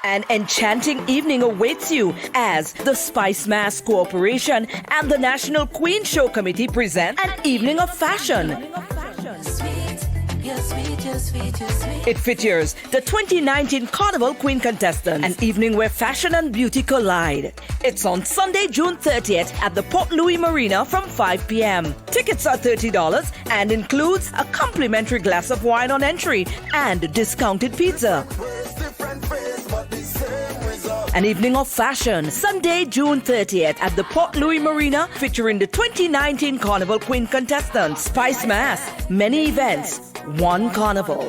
An enchanting evening awaits you as the Spice Mass Corporation and the National Queen Show Committee present an evening of fashion. It features the 2019 Carnival Queen contestants, an evening where fashion and beauty collide. It's on Sunday, June 30th at the Port Louis Marina from 5 p.m. Tickets are $30 and includes a complimentary glass of wine on entry and discounted pizza. An evening of fashion, Sunday, June 30th at the Port Louis Marina, featuring the 2019 Carnival Queen contestants. Spice Mass, many events, one carnival.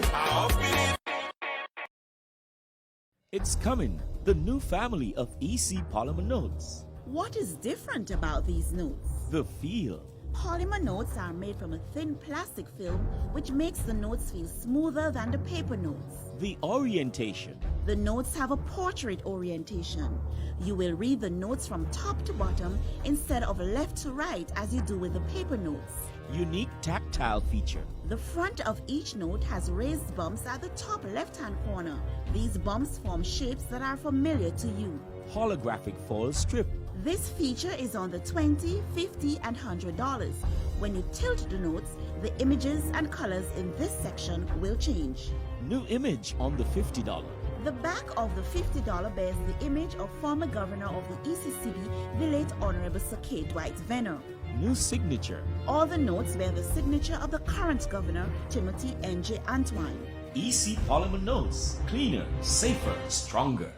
It's coming, the new family of EC polymer notes. What is different about these notes? The feel. Polymer notes are made from a thin plastic film which makes the notes feel smoother than the paper notes. The orientation. The notes have a portrait orientation. You will read the notes from top to bottom instead of left to right as you do with the paper notes. Unique tactile feature. The front of each note has raised bumps at the top left-hand corner. These bumps form shapes that are familiar to you. Holographic foil strip. This feature is on the $20, $50, and $100. When you tilt the notes, the images and colors in this section will change. New image on the $50. The back of the $50 bears the image of former governor of the ECCB, the late Honorable Sir K. Dwight Venner. New signature. All the notes bear the signature of the current governor, Timothy N.J. Antoine. EC polymer notes. Cleaner, safer, stronger.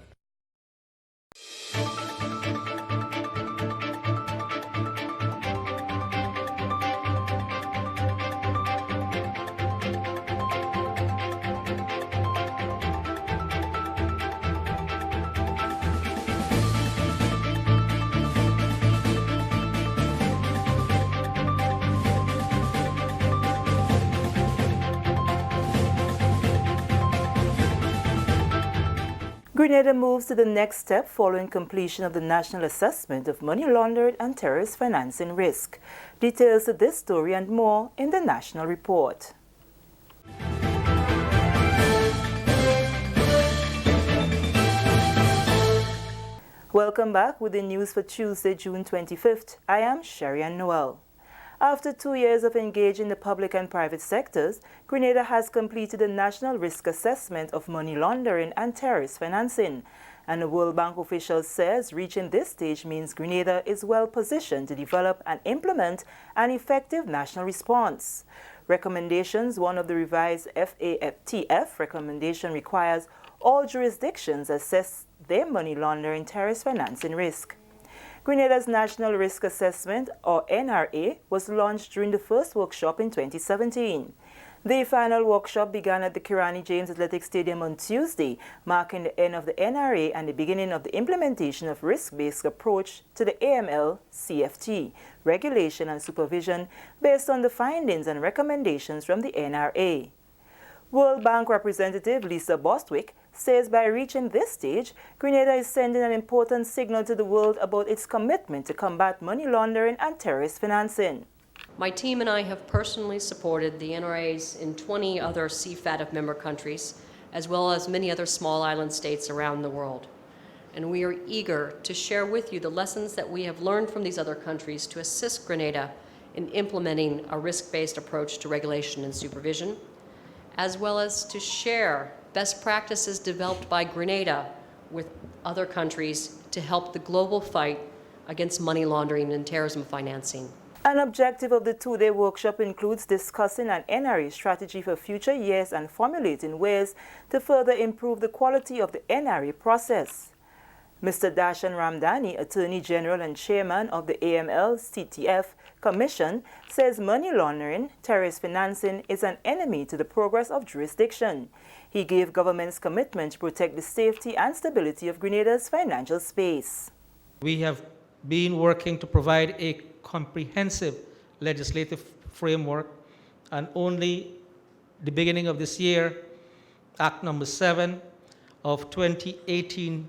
Grenada moves to the next step following completion of the National Assessment of Money Laundering and Terrorist Financing Risk. Details of this story and more in the National Report. Welcome back with the news for Tuesday, June 25th. I am Sherry-Ann Noel. After 2 years of engaging the public and private sectors, Grenada has completed a national risk assessment of money laundering and terrorist financing. And the World Bank official says reaching this stage means Grenada is well positioned to develop and implement an effective national response. Recommendations, one of the revised FATF recommendation requires all jurisdictions assess their money laundering terrorist financing risk. Grenada's National Risk Assessment, or NRA, was launched during the first workshop in 2017. The final workshop began at the Kirani James Athletic Stadium on Tuesday, marking the end of the NRA and the beginning of the implementation of risk-based approach to the AML-CFT, regulation and supervision based on the findings and recommendations from the NRA. World Bank representative Lisa Bostwick says by reaching this stage, Grenada is sending an important signal to the world about its commitment to combat money laundering and terrorist financing. My team and I have personally supported the NRAs in 20 other CFATF member countries, as well as many other small island states around the world. And we are eager to share with you the lessons that we have learned from these other countries to assist Grenada in implementing a risk-based approach to regulation and supervision, as well as to share best practices developed by Grenada with other countries to help the global fight against money laundering and terrorism financing. An objective of the two-day workshop includes discussing an NRA strategy for future years and formulating ways to further improve the quality of the NRA process. Mr. Darshan Ramdani, Attorney General and Chairman of the AML-CTF Commission, says money laundering, terrorist financing is an enemy to the progress of jurisdiction. He gave government's commitment to protect the safety and stability of Grenada's financial space. We have been working to provide a comprehensive legislative framework, and only the beginning of this year, Act number 7 of 2018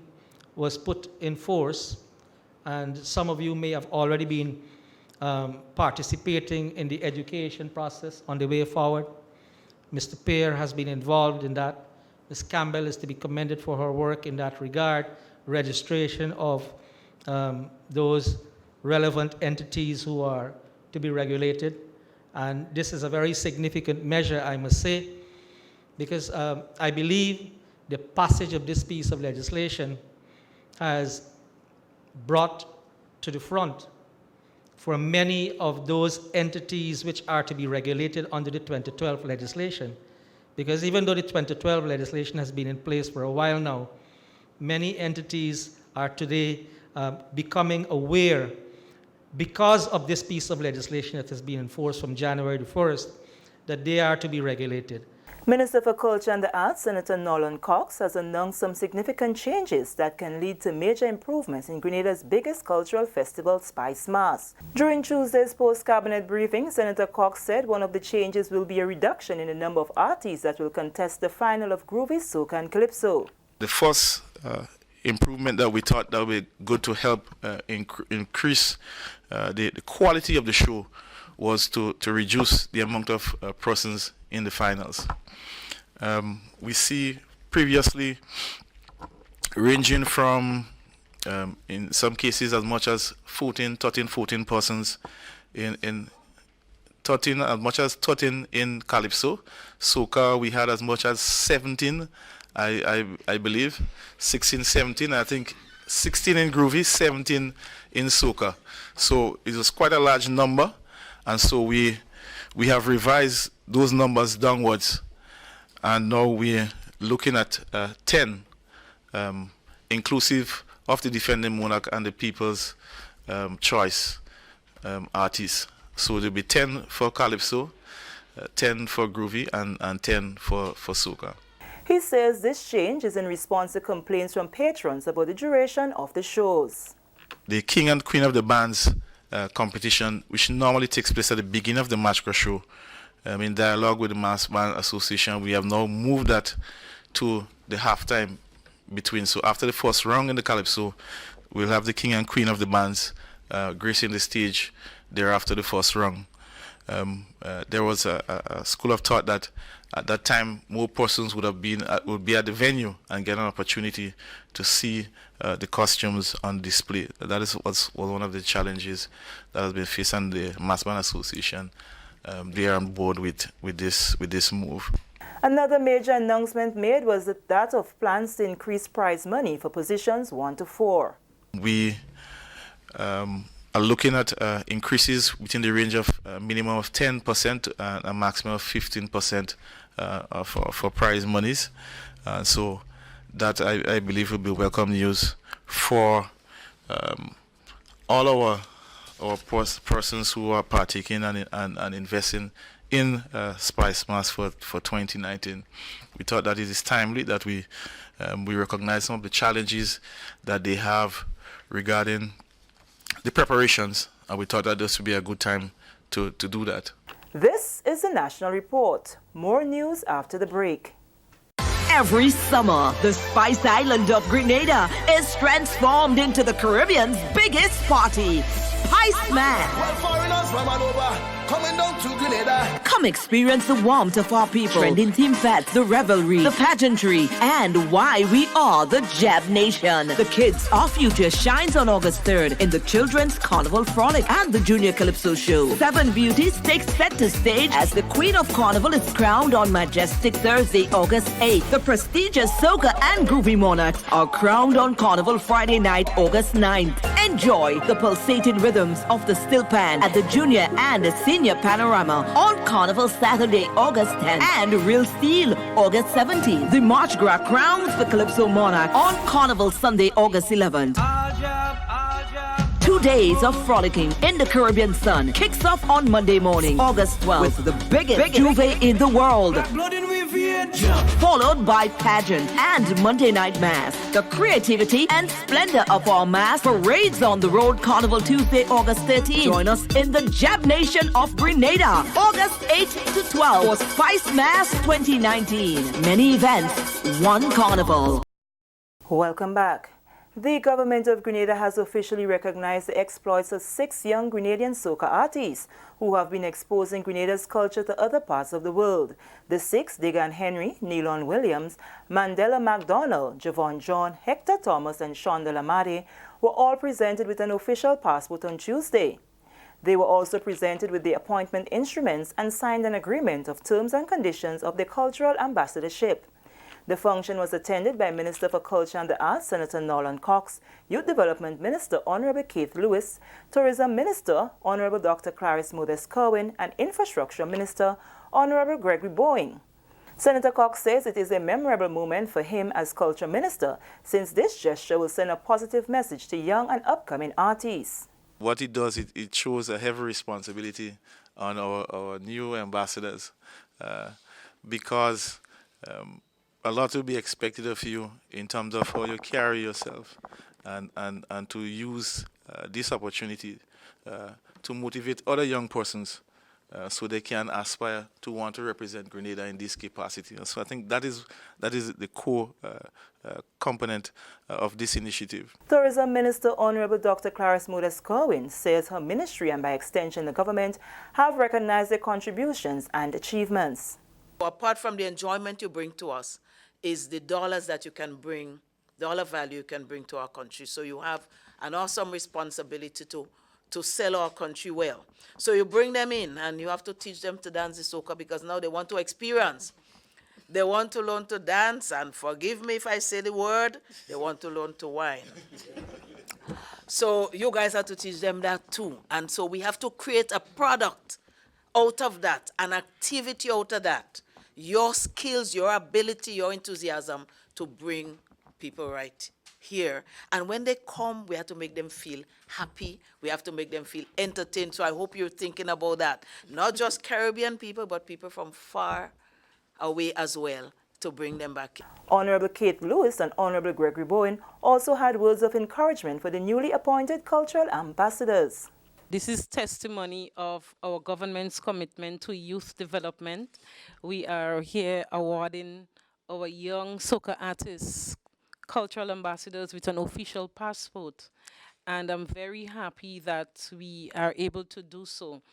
was put in force, and some of you may have already been participating in the education process on the way forward. Mr. Pear has been involved in that, Ms. Campbell is to be commended for her work in that regard, registration of those relevant entities who are to be regulated. And this is a very significant measure, I must say, because I believe the passage of this piece of legislation has brought to the front for many of those entities which are to be regulated under the 2012 legislation. Because even though the 2012 legislation has been in place for a while now, many entities are today becoming aware, because of this piece of legislation that has been enforced from January the 1st, that they are to be regulated. Minister for Culture and the Arts, Senator Nolan Cox, has announced some significant changes that can lead to major improvements in Grenada's biggest cultural festival, Spice Mass. During Tuesday's post-cabinet briefing, Senator Cox said one of the changes will be a reduction in the number of artists that will contest the final of Groovy, Soca and Calypso. The first improvement that we thought that would be good to help increase the quality of the show was to reduce the amount of persons in the finals. We see previously ranging from, in some cases, as much as 14 persons in 13, as much as 13 in Calypso. Soca, we had as much as 17, I believe, 16, 17, I think 16 in Groovy, 17 in Soca. So it was quite a large number, and so we have revised those numbers downwards, and now we're looking at 10, inclusive of the defending monarch and the People's Choice artists. So there'll be 10 for Calypso, 10 for Groovy, and 10 for Soca. He says this change is in response to complaints from patrons about the duration of the shows. The King and Queen of the Bands competition, which normally takes place at the beginning of the Matchcraft show, in dialogue with the Mass Band Association, we have now moved that to the halftime between. So after the first round in the Calypso, we'll have the King and Queen of the Bands gracing the stage thereafter the first round. There was a school of thought that at that time more persons would be at the venue and get an opportunity to see the costumes on display. That was one of the challenges that has been facing the Mass Band Association. They are on board with this move. Another major announcement made was that of plans to increase prize money for positions 1 to 4. We are looking at increases within the range of a minimum of 10% and a maximum of 15% for prize monies. So that I believe will be welcome news for all our persons who are partaking and investing in Spice Mass for 2019. We thought that it is timely that we recognize some of the challenges that they have regarding the preparations, and we thought that this would be a good time to do that. This is the National Report. More news after the break. Every summer, the Spice Island of Grenada is transformed into the Caribbean's biggest party, Spice Man. Come experience the warmth of our people, trending theme fats, the revelry, the pageantry, and why we are the Jab Nation. The Kids Our Future shines on August 3rd in the Children's Carnival Frolic and the Junior Calypso Show. 7 beauties take center stage as the Queen of Carnival is crowned on majestic Thursday, August 8th. The prestigious Soca and Groovy Monarchs are crowned on Carnival Friday night, August 9th. Enjoy the pulsating rhythms of the Still Pan at the Junior and Senior Panorama on Carnival Saturday, August 10th, and Real Steel, August 17th. The March Gras crowns the Calypso Monarch on Carnival Sunday, August 11th. 2 days of frolicking in the Caribbean sun kicks off on Monday morning, August 12th, with the biggest Juve in the world, followed by pageant and Monday night mass. The creativity and splendor of our mass parades on the road Carnival Tuesday, August 13th. Join us in the Jab Nation of Grenada, August 8th to 12th for Spice Mass 2019. Many events, one carnival. Welcome back. The government of Grenada has officially recognized the exploits of 6 young Grenadian soca artists who have been exposing Grenada's culture to other parts of the world. The 6, Degan Henry, Neilon Williams, Mandela MacDonald, Javon John, Hector Thomas and Sean Delamade, were all presented with an official passport on Tuesday. They were also presented with the appointment instruments and signed an agreement of terms and conditions of the cultural ambassadorship. The function was attended by Minister for Culture and the Arts, Senator Nolan Cox, Youth Development Minister, Honorable Keith Lewis, Tourism Minister, Honorable Dr. Clarice Modest-Kerwin, and Infrastructure Minister, Honorable Gregory Boeing. Senator Cox says it is a memorable moment for him as Culture Minister, since this gesture will send a positive message to young and upcoming artists. What it does, it shows a heavy responsibility on our new ambassadors because a lot will be expected of you in terms of how you carry yourself and to use this opportunity to motivate other young persons so they can aspire to want to represent Grenada in this capacity. So I think that is the core component of this initiative. Tourism Minister Honorable Dr. Clarice Modest-Kerwin says her ministry and by extension the government have recognized their contributions and achievements. Apart from the enjoyment you bring to us, is the dollars that you can bring, dollar value you can bring to our country. So you have an awesome responsibility to sell our country well. So you bring them in and you have to teach them to dance the soca because now they want to experience. They want to learn to dance, and forgive me if I say the word, they want to learn to whine. So you guys have to teach them that too. And so we have to create a product out of that, an activity out of that. Your skills, your ability, your enthusiasm to bring people right here. And when they come, we have to make them feel happy. We have to make them feel entertained. So I hope you're thinking about that. Not just Caribbean people, but people from far away as well, to bring them back. Honorable Kate Lewis and Honorable Gregory Bowen also had words of encouragement for the newly appointed cultural ambassadors. This is testimony of our government's commitment to youth development. We are here awarding our young soca artists, cultural ambassadors with an official passport. And I'm very happy that we are able to do so.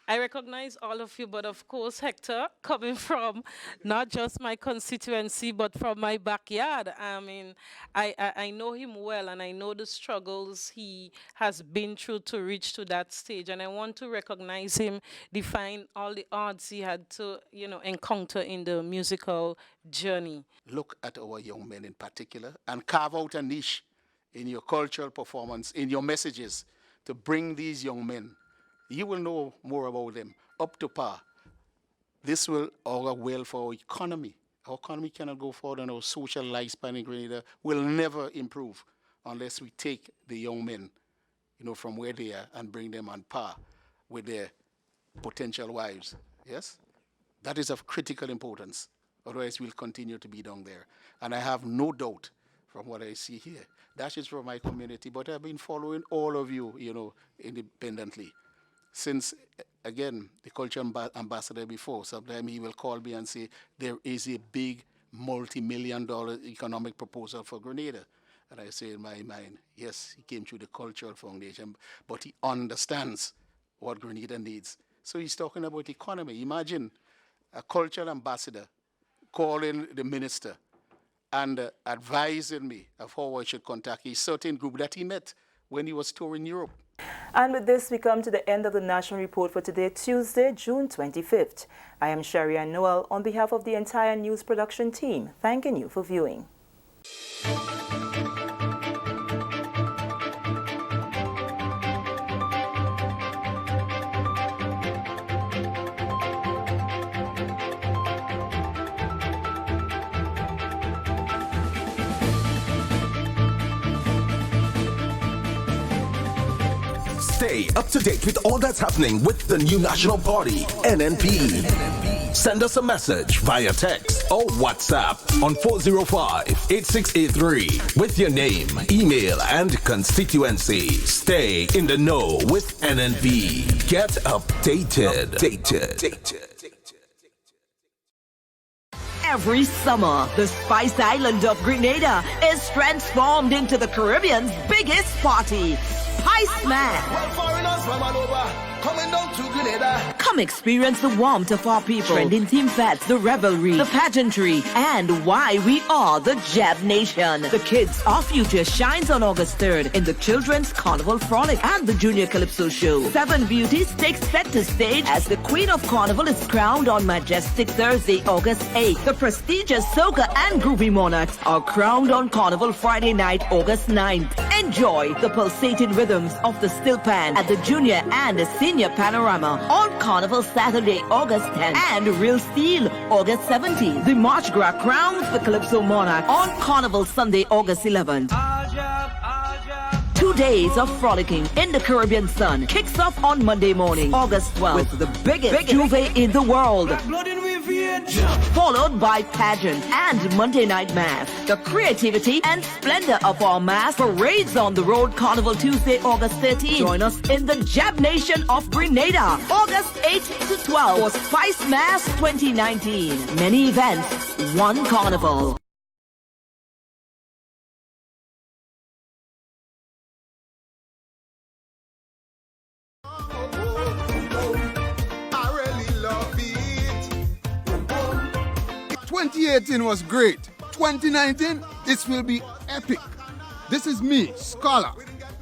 I recognize all of you, but of course, Hector, coming from not just my constituency, but from my backyard. I mean, I know him well, and I know the struggles he has been through to reach to that stage. And I want to recognize him, define all the odds he had to, encounter in the musical journey. Look at our young men in particular and carve out a niche in your cultural performance, in your messages, to bring these young men. You will know more about them, up to par. This will augur well for our economy. Our economy cannot go forward, and our social lifespan in Grenada will never improve unless we take the young men, from where they are and bring them on par with their potential wives. Yes? That is of critical importance. Otherwise, we'll continue to be down there. And I have no doubt from what I see here. That is from my community, but I've been following all of you, independently. Since, again, the culture ambassador before, sometimes he will call me and say, there is a big multi-million-dollar economic proposal for Grenada. And I say in my mind, yes, he came through the Cultural Foundation, but he understands what Grenada needs. So he's talking about economy. Imagine a cultural ambassador calling the minister and advising me of how I should contact a certain group that he met when he was touring Europe. And with this, we come to the end of the National Report for today, Tuesday, June 25th. I am Sharianne Noel on behalf of the entire news production team, thanking you for viewing. Stay up to date with all that's happening with the new National Party, NNP. Send us a message via text or WhatsApp on 405-8683 with your name, email, and constituency. Stay in the know with NNP. Get updated. Every summer, the Spice Island of Grenada is transformed into the Caribbean's biggest party, Spice Man. Coming down to Grenada. Come experience the warmth of our people, trending theme fats, the revelry, the pageantry, and why we are the Jab Nation. The Kids Our Future shines on August 3rd in the Children's Carnival Frolic and the Junior Calypso Show. 7 beauties take center stage as the Queen of Carnival is crowned on majestic Thursday, August 8th. The prestigious Soca and Groovy Monarchs are crowned on Carnival Friday night, August 9th. Enjoy the pulsating rhythms of the Still Pan at the Junior and the Senior Panorama on Carnival Saturday, August 10th, and Real Steel, August 17th. The March Gras crowns the Calypso Monarch on Carnival Sunday, August 11th. 2 days of frolicking in the Caribbean sun kicks off on Monday morning, August 12th, with the biggest juve in the world, followed by pageant and Monday night mass. The creativity and splendor of our mass parades on the road Carnival Tuesday, August 13th. Join us in the Jab Nation of Grenada, August 8th to 12th for Spice Mass 2019. Many events, one carnival. I really love it. 2018 was great. 2019, this will be epic. This is me, Scholar,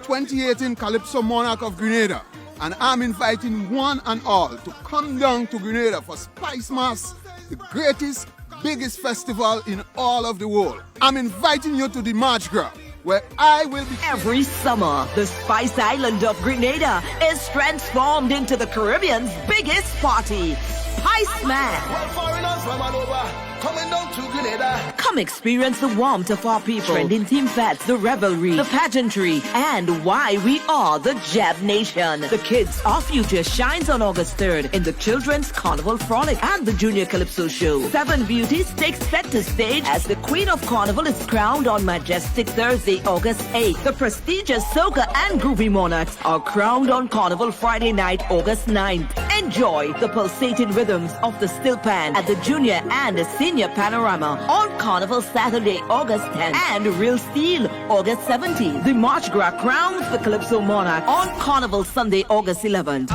2018 Calypso Monarch of Grenada, and I'm inviting one and all to come down to Grenada for Spice Mass, the greatest, biggest festival in all of the world. I'm inviting you to the March Gras, where I will be... Every summer, the Spice Island of Grenada is transformed into the Caribbean's biggest party, Spice Man. Foreigners from all over. Coming down to Grenada. Come experience the warmth of our people, trending theme fats, the revelry, the pageantry, and why we are the Jab Nation. The Kids Our Future shines on August 3rd in the Children's Carnival Frolic and the Junior Calypso Show. 7 beauties take center stage as the Queen of Carnival is crowned on majestic Thursday, August 8th. The prestigious Soca and Groovy Monarchs are crowned on Carnival Friday night, August 9th. Enjoy the pulsating rhythms of the Still Pan at the Junior and the Senior Panorama on Carnival Saturday, August 10th, and Real Steel, August 17th. The March Gras crowns the Calypso Monarch on Carnival Sunday, August 11th.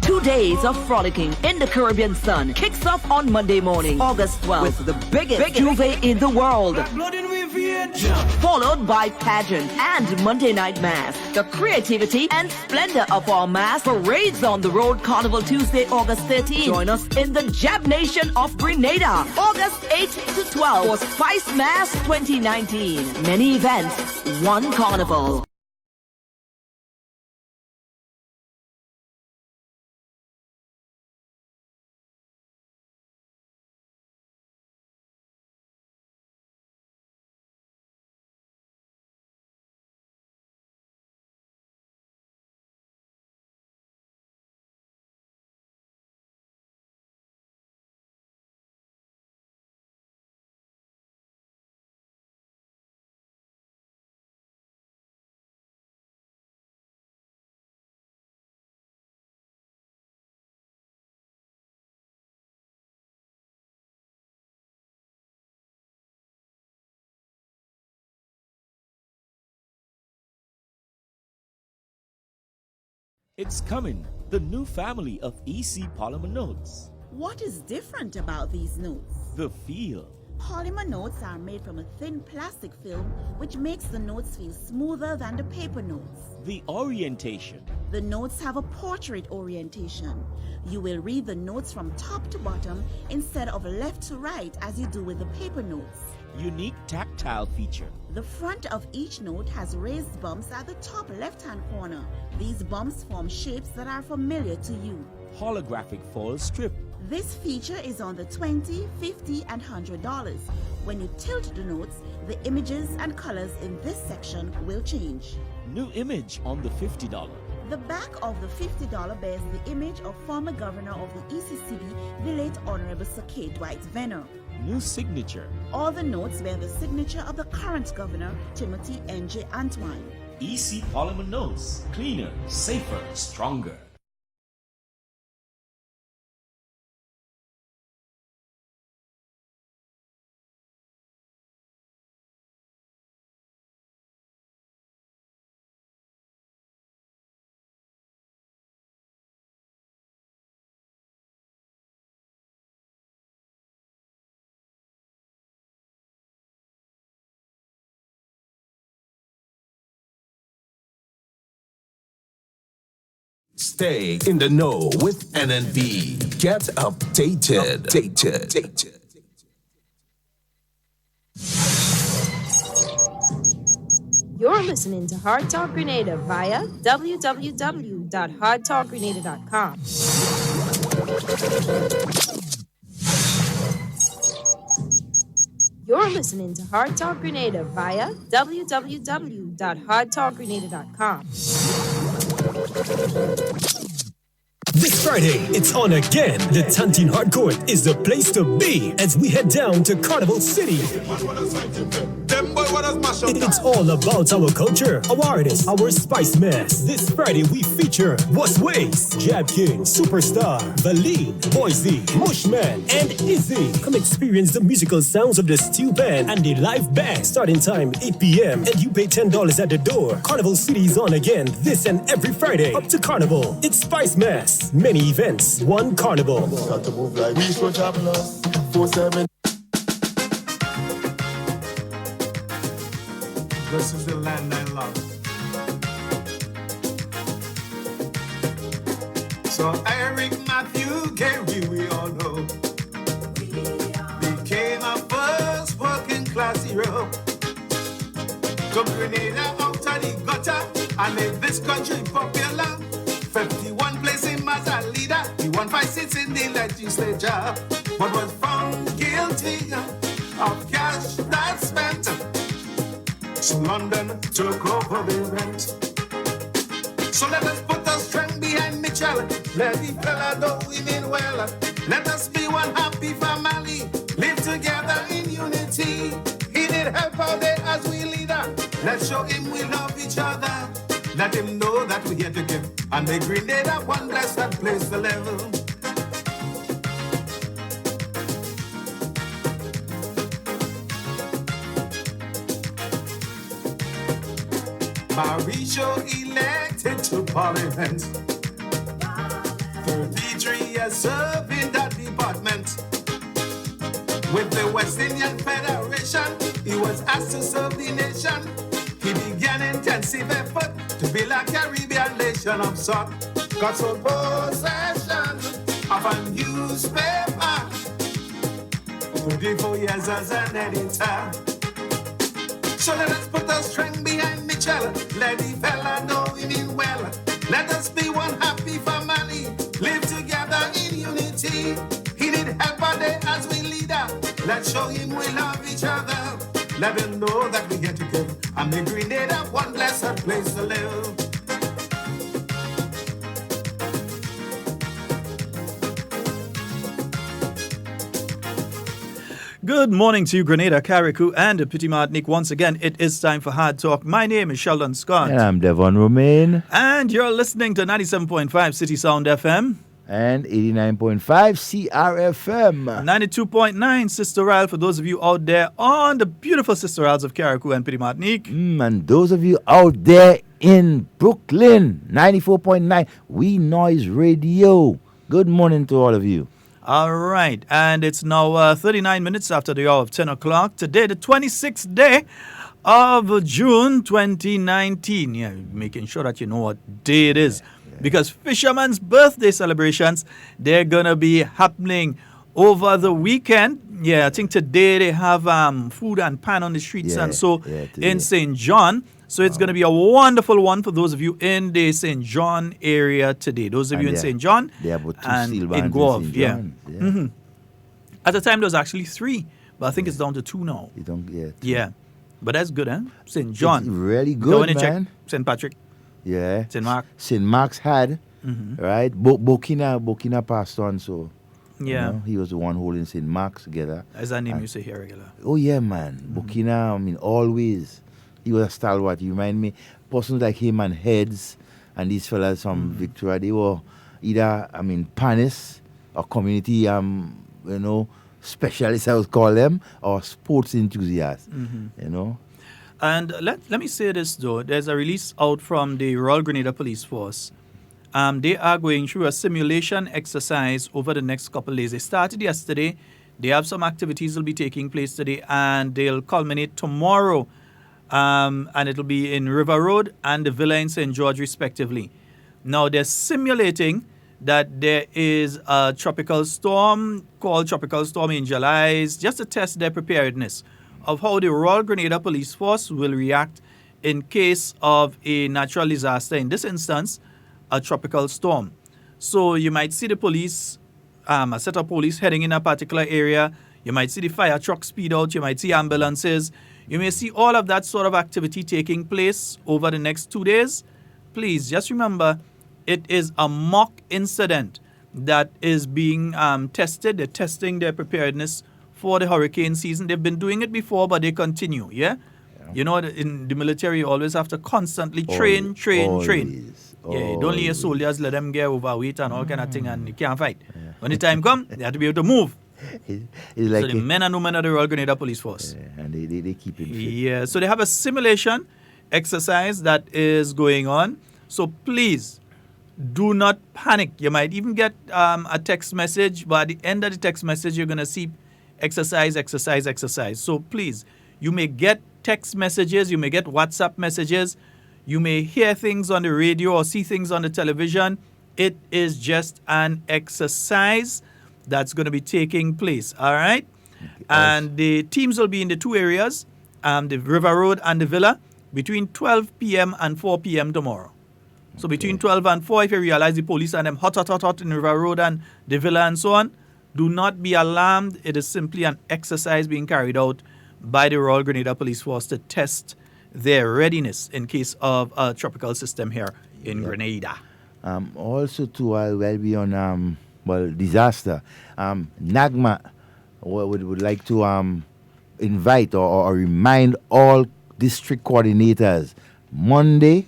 2 days of frolicking in the Caribbean sun kicks off on Monday morning, August 12th, with the biggest juve in the world, followed by pageant and Monday night mass. The creativity and splendor of our mass parades on the road Carnival Tuesday, August 13th. Join us in the Jab Nation of Grenada, August 8th to 12th for Spice Mass 2019. Many events, one carnival. It's coming, the new family of EC polymer notes. What is different about these notes? The feel. Polymer notes are made from a thin plastic film which makes the notes feel smoother than the paper notes. The orientation. The notes have a portrait orientation. You will read the notes from top to bottom instead of left to right as you do with the paper notes. Unique tactile feature. The front of each note has raised bumps at the top left-hand corner. These bumps form shapes that are familiar to you. Holographic foil strip. This feature is on the $20, $50, and $100. When you tilt the notes, the images and colors in this section will change. New image on the $50. The back of the $50 bears the image of former governor of the ECCB, the late Honorable Sir K. Dwight Venner. New signature. All the notes bear the signature of the current governor, Timothy N.J. Antwine. EC polymer notes. Cleaner, safer, stronger. Stay in the know with NNP. Get updated. You're listening to Hard Talk Grenada via www.hardtalkgrenada.com. You're listening to Hard Talk Grenada via www.hardtalkgrenada.com. This Friday, it's on again. The Tantin Hard Court is the place to be as we head down to Carnival City. It's all about our culture, our artists, our spice mess. This Friday, we feature Boss Ways, Jab King, Superstar, Valeen, Boise, Mushman, and Izzy. Come experience the musical sounds of the Steel Band and the live band. Starting time 8 p.m. and you pay $10 at the door. Carnival City is on again this and every Friday. Up to Carnival. It's Spice Mess. Many events, one Carnival. Got to move like we should travel us. 4-7. This is the land I love. So Eric, Matthew, Gary, we all know, became our first working class hero. Took Grenada out of the gutter and made this country popular. 51 place him as a leader. He won 5 seats in the legislature, but was found guilty of cash that spent. So London took over the rent. So let us put our strength behind Mitchell. Let the fella know we mean well. Let us be one happy family. Live together in unity. He need help out there as we leader. Let's show him we love each other. Let him know that we're here to give. And make Grenada one blessed place to live. Mauricio elected to Parliament. 33 years served in that department. With the West Indian Federation, he was asked to serve the nation. He began intensive effort to build a Caribbean nation of sort. Got some possession of a newspaper. 34 years as an editor. So let us put our strength behind Mitchell. Let the fella know we mean well. Let us be one happy family. Live together in unity. He need help out there as we leader. Let's show him we love each other. Let him know that we're here to give. And make Grenada one blessed place to live. Good morning to you, Grenada, Carriacou, and Petit Martinique. Once again, it is time for Hard Talk. My name is Sheldon Scott. And I'm Devon Romain. And you're listening to 97.5 CitysoundFM. And 89.5 CRFM. 92.9 Sister Isle for those of you out there on the beautiful Sister Isles of Carriacou and Petit Martinique. And those of you out there in Brooklyn, 94.9 We Noise Radio. Good morning to all of you. All right, and it's now 39 minutes after the hour of 10 o'clock. Today, the 26th day of June 2019. Yeah, making sure that you know what day it is. Because Fisherman's birthday celebrations, they're going to be happening over the weekend. Yeah, I think today they have food and pan on the streets and so in St. John. So it's going to be a wonderful one for those of you in the St. John area today. Those of you in St. John and in Guelph. Mm-hmm. At the time, there was actually 3, but I think it's down to 2 now. Yeah. But that's good, huh? St. John. It's really good, man. Check St. Patrick. Yeah. St. Mark. St. Mark's had, right? Burkina passed on, so... Yeah. You know, he was the one holding St. Mark's together. As that name you say here regular. Oh, yeah, man. Burkina, I mean, always... He was a stalwart. You remind me, persons like him and Heads and these fellas from Victoria, they were either, panists or community, specialists, I would call them, or sports enthusiasts, you know. And let me say this, though. There's a release out from the Royal Grenada Police Force. They are going through a simulation exercise over the next couple of days. They started yesterday. They have some activities that will be taking place today, and they'll culminate tomorrow. And it'll be in River Road and the Villa in St. George, respectively. Now, they're simulating that there is a tropical storm called Tropical Storm Angel Eyes, just to test their preparedness of how the Royal Grenada Police Force will react in case of a natural disaster, in this instance, a tropical storm. So you might see the police, a set of police heading in a particular area. You might see the fire truck speed out. You might see ambulances. You may see all of that sort of activity taking place over the next 2 days. Please just remember, it is a mock incident that is being tested. They're testing their preparedness for the hurricane season. They've been doing it before, but they continue, yeah? You know, in the military, you always have to constantly train. Yeah, you don't let your soldiers let them get overweight and all kind of thing, and you can't fight. When the time comes, they have to be able to move. It's like so the men and women of the Royal Grenada Police Force. And they keep it fit. Yeah, so they have a simulation exercise that is going on. So please, do not panic. You might even get a text message, but at the end of the text message, you're going to see exercise. So please, you may get text messages, you may get WhatsApp messages, you may hear things on the radio or see things on the television. It is just an exercise that's going to be taking place, all right? And the teams will be in the two areas, the River Road and the Villa, between 12 p.m. and 4 p.m. tomorrow. So between 12 and 4, if you realize the police and them hot in River Road and the Villa and so on, do not be alarmed. It is simply an exercise being carried out by the Royal Grenada Police Force to test their readiness in case of a tropical system here in Grenada. Also, too, while we on disaster, NAGMA would like to invite or remind all district coordinators. Monday,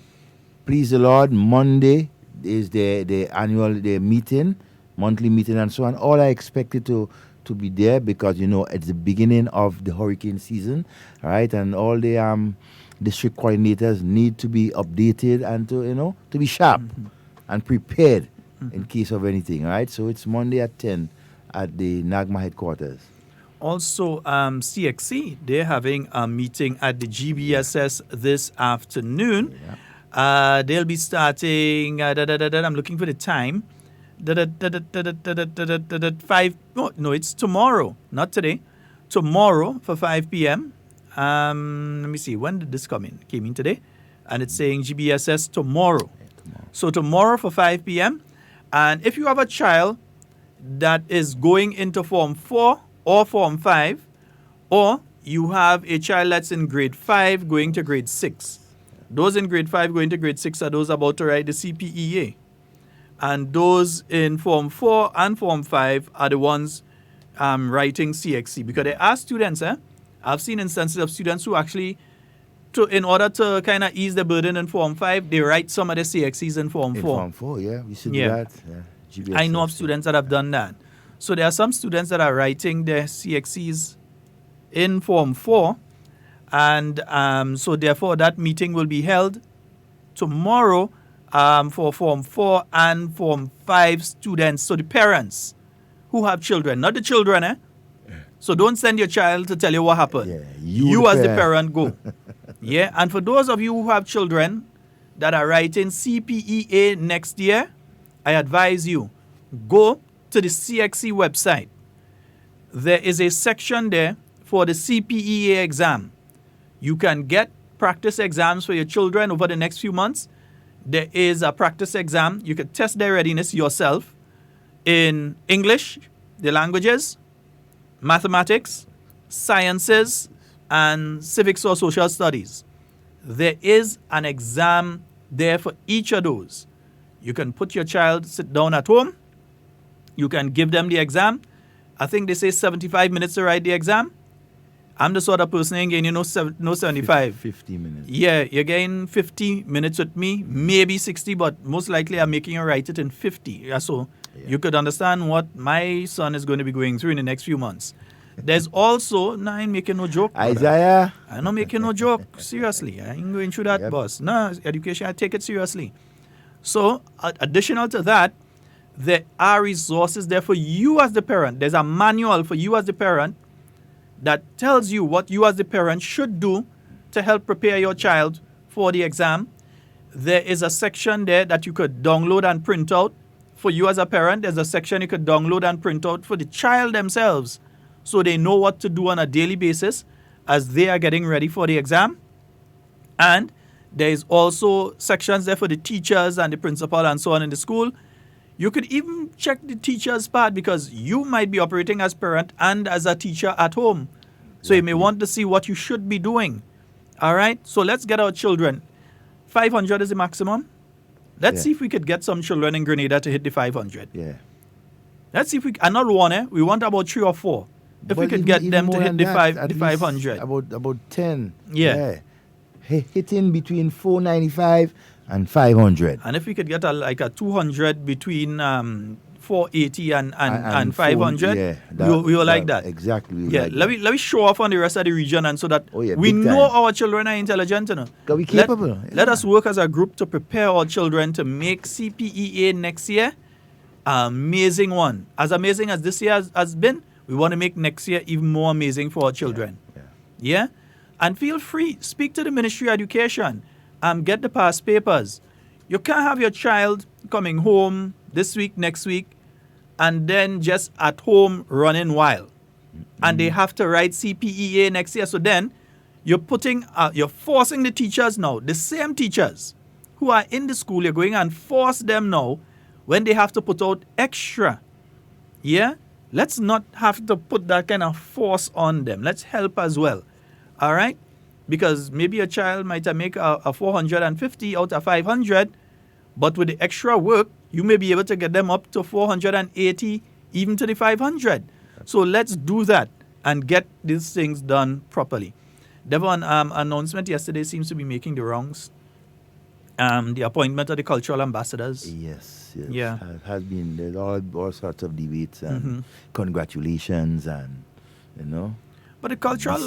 please the Lord, Monday is the annual meeting, monthly meeting and so on. All are expected to be there because, it's the beginning of the hurricane season, right? And all the district coordinators need to be updated and to be sharp and prepared in case of anything, right? So it's Monday at 10 at the NAGMA headquarters. Also, CXC, they're having a meeting at the GBSS this afternoon. They'll be starting, I'm looking for the time, 5, no, it's tomorrow, not today. Tomorrow for 5 p.m. Let me see, when did this come in? It came in today. And it's saying GBSS tomorrow. So tomorrow for 5 p.m. And if you have a child that is going into Form 4 or Form 5, or you have a child that's in grade 5 going to grade 6, those in grade 5 going to grade 6 are those about to write the CPEA. And those in Form 4 and Form 5 are the ones writing CXC. Because they are students, I've seen instances of students who actually, in order to kind of ease the burden in Form 5, they write some of the CXCs in Form 4. In Form 4, yeah. We should do that. Yeah. I know of students that have done that. So there are some students that are writing their CXCs in Form 4. And so therefore that meeting will be held tomorrow for Form 4 and Form 5 students. So the parents who have children, not the children, So don't send your child to tell you what happened. Yeah, you as the parent go. Yeah, and for those of you who have children that are writing CPEA next year, I advise you, go to the CXC website. There is a section there for the CPEA exam. You can get practice exams for your children over the next few months. There is a practice exam. You can test their readiness yourself in English, the languages, mathematics, sciences, and civics or social studies. There is an exam there for each of those. You can put your child, sit down at home. You can give them the exam. I think they say 75 minutes to write the exam. I'm the sort of person again, no 75. 50 minutes. Yeah, you're getting 50 minutes with me, maybe 60, but most likely I'm making you write it in 50. Yeah, so you could understand what my son is going to be going through in the next few months. There's also, no, I ain't making no joke. Isaiah. I'm not making no joke. Seriously, I ain't going through that, boss. No, education, I take it seriously. So, additional to that, there are resources there for you as the parent. There's a manual for you as the parent that tells you what you as the parent should do to help prepare your child for the exam. there is a section there that you could download and print out. For you as a parent, there's a section you could download and print out for the child themselves so they know what to do on a daily basis as they are getting ready for the exam. And there is also sections there for the teachers and the principal and so on in the school. You could even check the teacher's part because you might be operating as parent and as a teacher at home. So you may want to see what you should be doing. All right? So let's get our children. 500 is the maximum. Let's see if we could get some children in Grenada to hit the 500. Yeah. Let's see if we, and not one, we want about 3 or 4. If we could get them to hit the 500. About 10. Yeah. Hitting between 495 and 500. And if we could get like a 200 between 480 and 500, we will like that. Exactly. Yeah, let me show off on the rest of the region and so that we know our children are intelligent. We're capable. Let us work as a group to prepare our children to make CPEA next year an amazing one. As amazing as this year has been, we want to make next year even more amazing for our children. Yeah? And feel free, speak to the Ministry of Education, get the past papers. You can't have your child coming home this week, next week, and then just at home running wild. And they have to write CPEA next year. So then you're forcing the teachers now, the same teachers who are in the school, you're going and force them now when they have to put out extra. Yeah? Let's not have to put that kind of force on them. Let's help as well. All right? Because maybe a child might make a 450 out of 500, but with the extra work, you may be able to get them up to 480, even to the 500. So let's do that and get these things done properly. Devon, announcement yesterday seems to be making the rounds. The appointment of the cultural ambassadors. Yes. Yeah. It has been. There's all sorts of debates and congratulations and, But the cultural,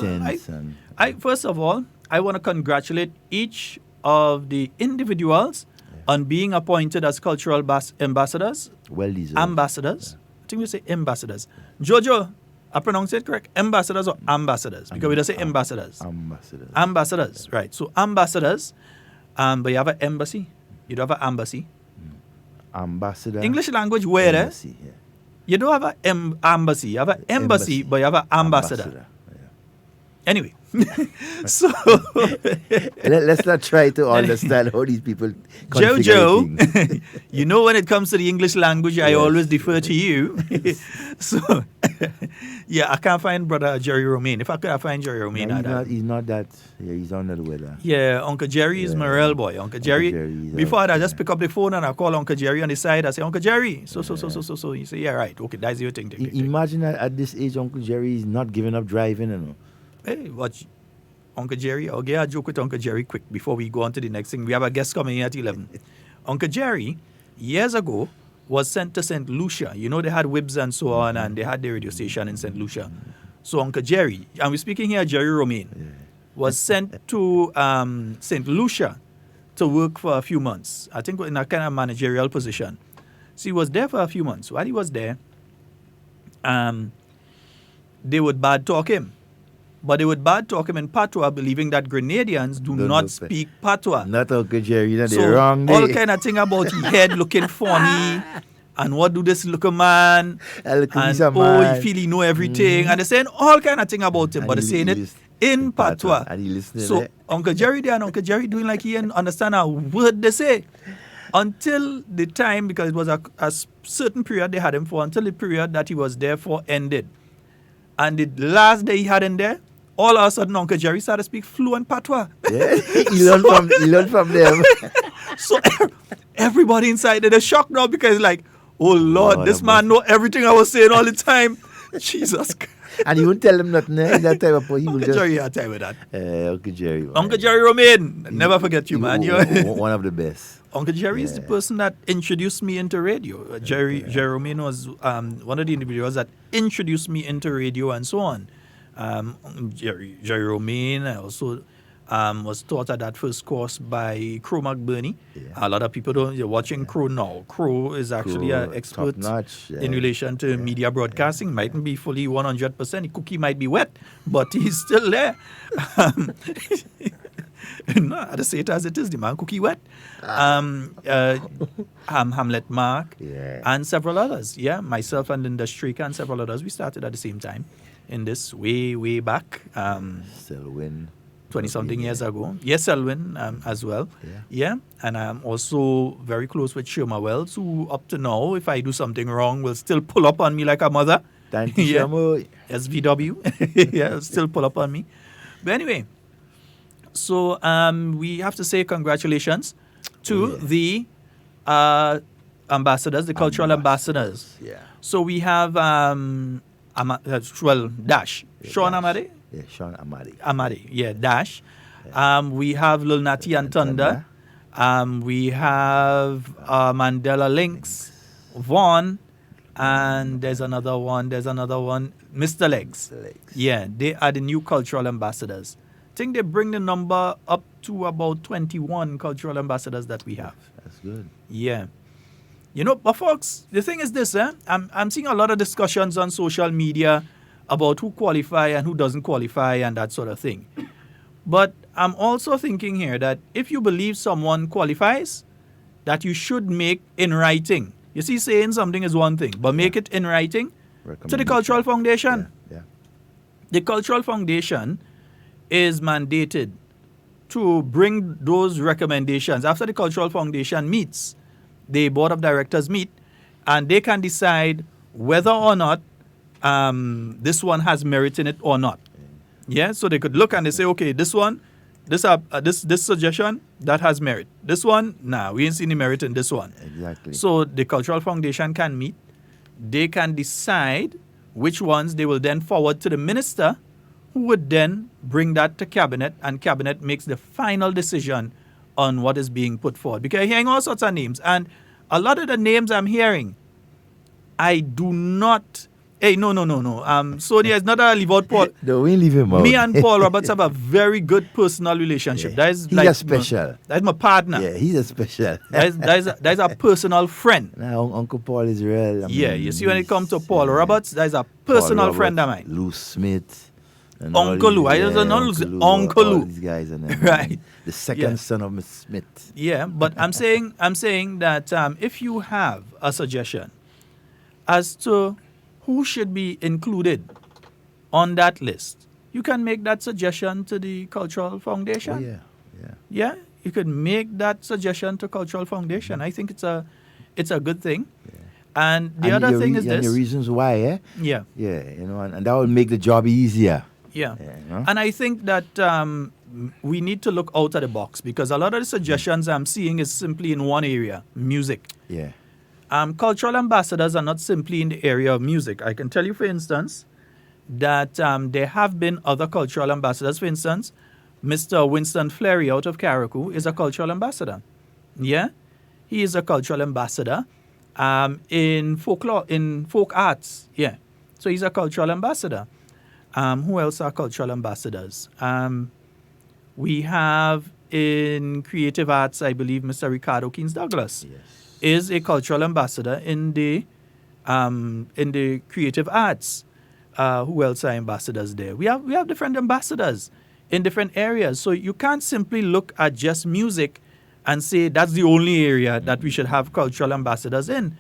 first of all, I want to congratulate each of the individuals on being appointed as cultural ambassadors. Well deserved. Ambassadors. I think we say ambassadors. Jojo, I pronounce it correct? Ambassadors or ambassadors? Because we don't say ambassadors. Ambassadors, right. So ambassadors, but you have an embassy. You don't have an embassy. Ambassador. English language where? Embassy, You don't have an embassy. You have an embassy, but you have an ambassador. Anyway, so let's not try to understand how these people Jojo, you know when it comes to the English language, I always defer to you. So, I can't find Brother Jerry Romain. If I could, find Jerry Romain. He's not that. Yeah, he's on the weather. Yeah, Uncle Jerry is my real boy. Uncle Jerry. Before I just pick up the phone and I call Uncle Jerry on the side. I say, Uncle Jerry. So. He say, yeah, right. Okay, that's your thing. Imagine at this age, Uncle Jerry is not giving up driving. Hey, watch Uncle Jerry. I'll get a joke with Uncle Jerry quick before we go on to the next thing. We have a guest coming in at 11. Uncle Jerry, years ago, was sent to St. Lucia. You know, they had WeiVybz and so on, and they had their radio station in St. Lucia. So Uncle Jerry, and we're speaking here, Jerry Romain, was sent to St. Lucia to work for a few months. I think in a kind of managerial position. So he was there for a few months. While he was there, they would bad talk him. But they would bad talk him in Patois, believing that Grenadians do not speak Patois. Not Uncle Jerry, they're wrong. All kind of thing about his head looking funny, and what do this little man, and he feel he know everything, and they're saying all kind of thing about him, but they're saying it in Patois. And he listening. So Uncle Jerry there and Uncle Jerry doing like he didn't understand a word they say. Until the time, because it was a certain period they had him for, until the period that he was there for ended. And the last day he had him there, all of a sudden, Uncle Jerry started to speak fluent patois. Yeah, he learned from them. So everybody inside, they're shocked now because like, oh Lord, this man know everything I was saying all the time. Jesus Christ. And he won't tell them nothing that time. He will Uncle Jerry had time with that. Uncle Jerry. Uncle Jerry Romain, never forget you, man. You're one of the best. Uncle Jerry is the person that introduced me into radio. Jerry Romain was one of the individuals that introduced me into radio and so on. Jerry Romain also was taught at that first course by Crow McBurney. Yeah. A lot of people don't. You're watching Crow now. Crow is actually an expert in relation to media broadcasting. Mightn't be fully 100%. The cookie might be wet, but he's still there. No, I just say it as it is. The man cookie wet. Hamlet Mark, and several others. Yeah, myself and Linda Streak and several others. We started at the same time in this way back. Selwyn. 20-something years ago. Yes, Selwyn as well. Yeah. And I'm also very close with Shirma Wells, who up to now, if I do something wrong, will still pull up on me like a mother. Thank you, Shirma. SVW. Yeah, still pull up on me. But anyway, so we have to say congratulations to the ambassadors, the cultural ambassadors. Yeah. So we have, Dash. Sean Amade? Yeah, Sean Amadi. Amadi, yeah, Dash. We have Lil Natty and Thunder. We have Mandela Lynx, Vaughn, and there's another one, Mr. Legs. Yeah, they are the new cultural ambassadors. I think they bring the number up to about 21 cultural ambassadors that we have. That's good. Yeah. You know, but folks, the thing is this, I'm seeing a lot of discussions on social media about who qualify and who doesn't qualify and that sort of thing. But I'm also thinking here that if you believe someone qualifies, that you should make in writing. You see, saying something is one thing, but make it in writing to the Cultural Foundation. Yeah. The Cultural Foundation is mandated to bring those recommendations. After the Cultural Foundation meets, the Board of Directors meet, and they can decide whether or not this one has merit in it or not. Yeah, so they could look and they say, okay, this one, this suggestion, that has merit. This one, nah, we ain't seen any merit in this one. Exactly. So the Cultural Foundation can meet. They can decide which ones they will then forward to the minister, who would then bring that to Cabinet, and Cabinet makes the final decision on what is being put forward. Because I'm hearing all sorts of names, and a lot of the names I'm hearing, I do not... Hey, no. Sonia is not a leave out Paul. No, we leave him out. Me and Paul Roberts have a very good personal relationship. Yeah. He's a special. That's my partner. Yeah, he's a special. That's a personal friend. Now, Uncle Paul is real. You see, when it comes to Paul Roberts, that's a personal friend of mine. Lou Smith. Uncle Lou. I don't know Uncle Lou. These guys and right. The second son of Miss Smith. Yeah, but I'm saying that if you have a suggestion as to who should be included on that list, you can make that suggestion to the Cultural Foundation. Oh, yeah. Yeah, you could make that suggestion to Cultural Foundation. Mm-hmm. I think it's a good thing. Yeah. And the other thing is this. And the reasons why, Yeah. Yeah, and that will make the job easier. Yeah. And I think that we need to look out of the box, because a lot of the suggestions I'm seeing is simply in one area, music. Yeah. Cultural ambassadors are not simply in the area of music. I can tell you, for instance, that there have been other cultural ambassadors. For instance, Mr. Winston Fleury out of Carriacou is a cultural ambassador. Yeah? He is a cultural ambassador in folklore, in folk arts. Yeah. So he's a cultural ambassador. Who else are cultural ambassadors? We have in creative arts, I believe, Mr. Ricardo Keynes Douglas. Yes. Is a cultural ambassador in the creative arts. Who else are ambassadors there? We have different ambassadors in different areas. So you can't simply look at just music and say that's the only area that we should have cultural ambassadors in.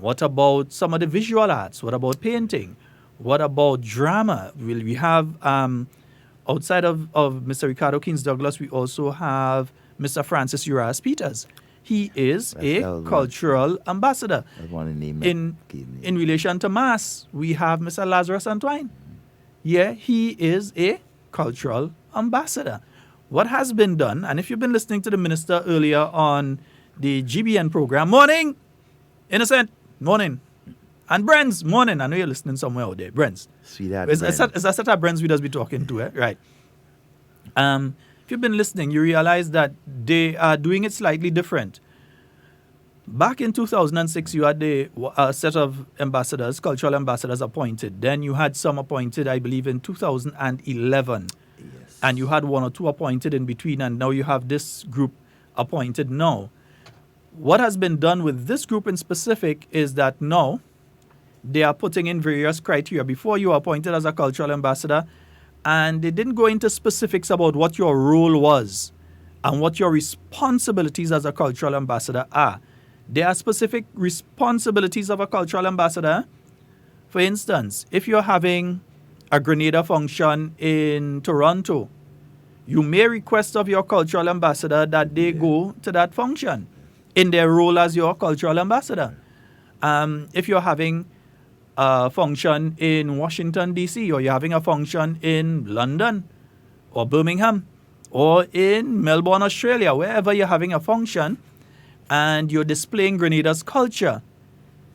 What about some of the visual arts? What about painting? What about drama? Will we have outside of Mr. Ricardo Keynes Douglas, we also have Mr. Francis Urias Peters. He is a cultural ambassador. In relation to mass, we have Mr. Lazarus Antoine. Yeah, he is a cultural ambassador. What has been done, and if you've been listening to the minister earlier on the GBN program, morning, Innocent, morning, and Brens, morning. I know you're listening somewhere out there, Brens. Sweetheart, is that set of Brens we just be talking to, eh? Right. If you've been listening, you realize that they are doing it slightly different. Back in 2006, you had a set of ambassadors, cultural ambassadors appointed. Then you had some appointed, I believe, in 2011. Yes. And you had one or two appointed in between, and now you have this group appointed now. What has been done with this group in specific is that now they are putting in various criteria. Before you are appointed as a cultural ambassador, And they didn't go into specifics about what your role was and what your responsibilities as a cultural ambassador are. There are specific responsibilities of a cultural ambassador. For instance, if you're having a Grenada function in Toronto, you may request of your cultural ambassador that they go to that function in their role as your cultural ambassador. If you're having a function in Washington, D.C., or you're having a function in London or Birmingham or in Melbourne, Australia, wherever you're having a function and you're displaying Grenada's culture,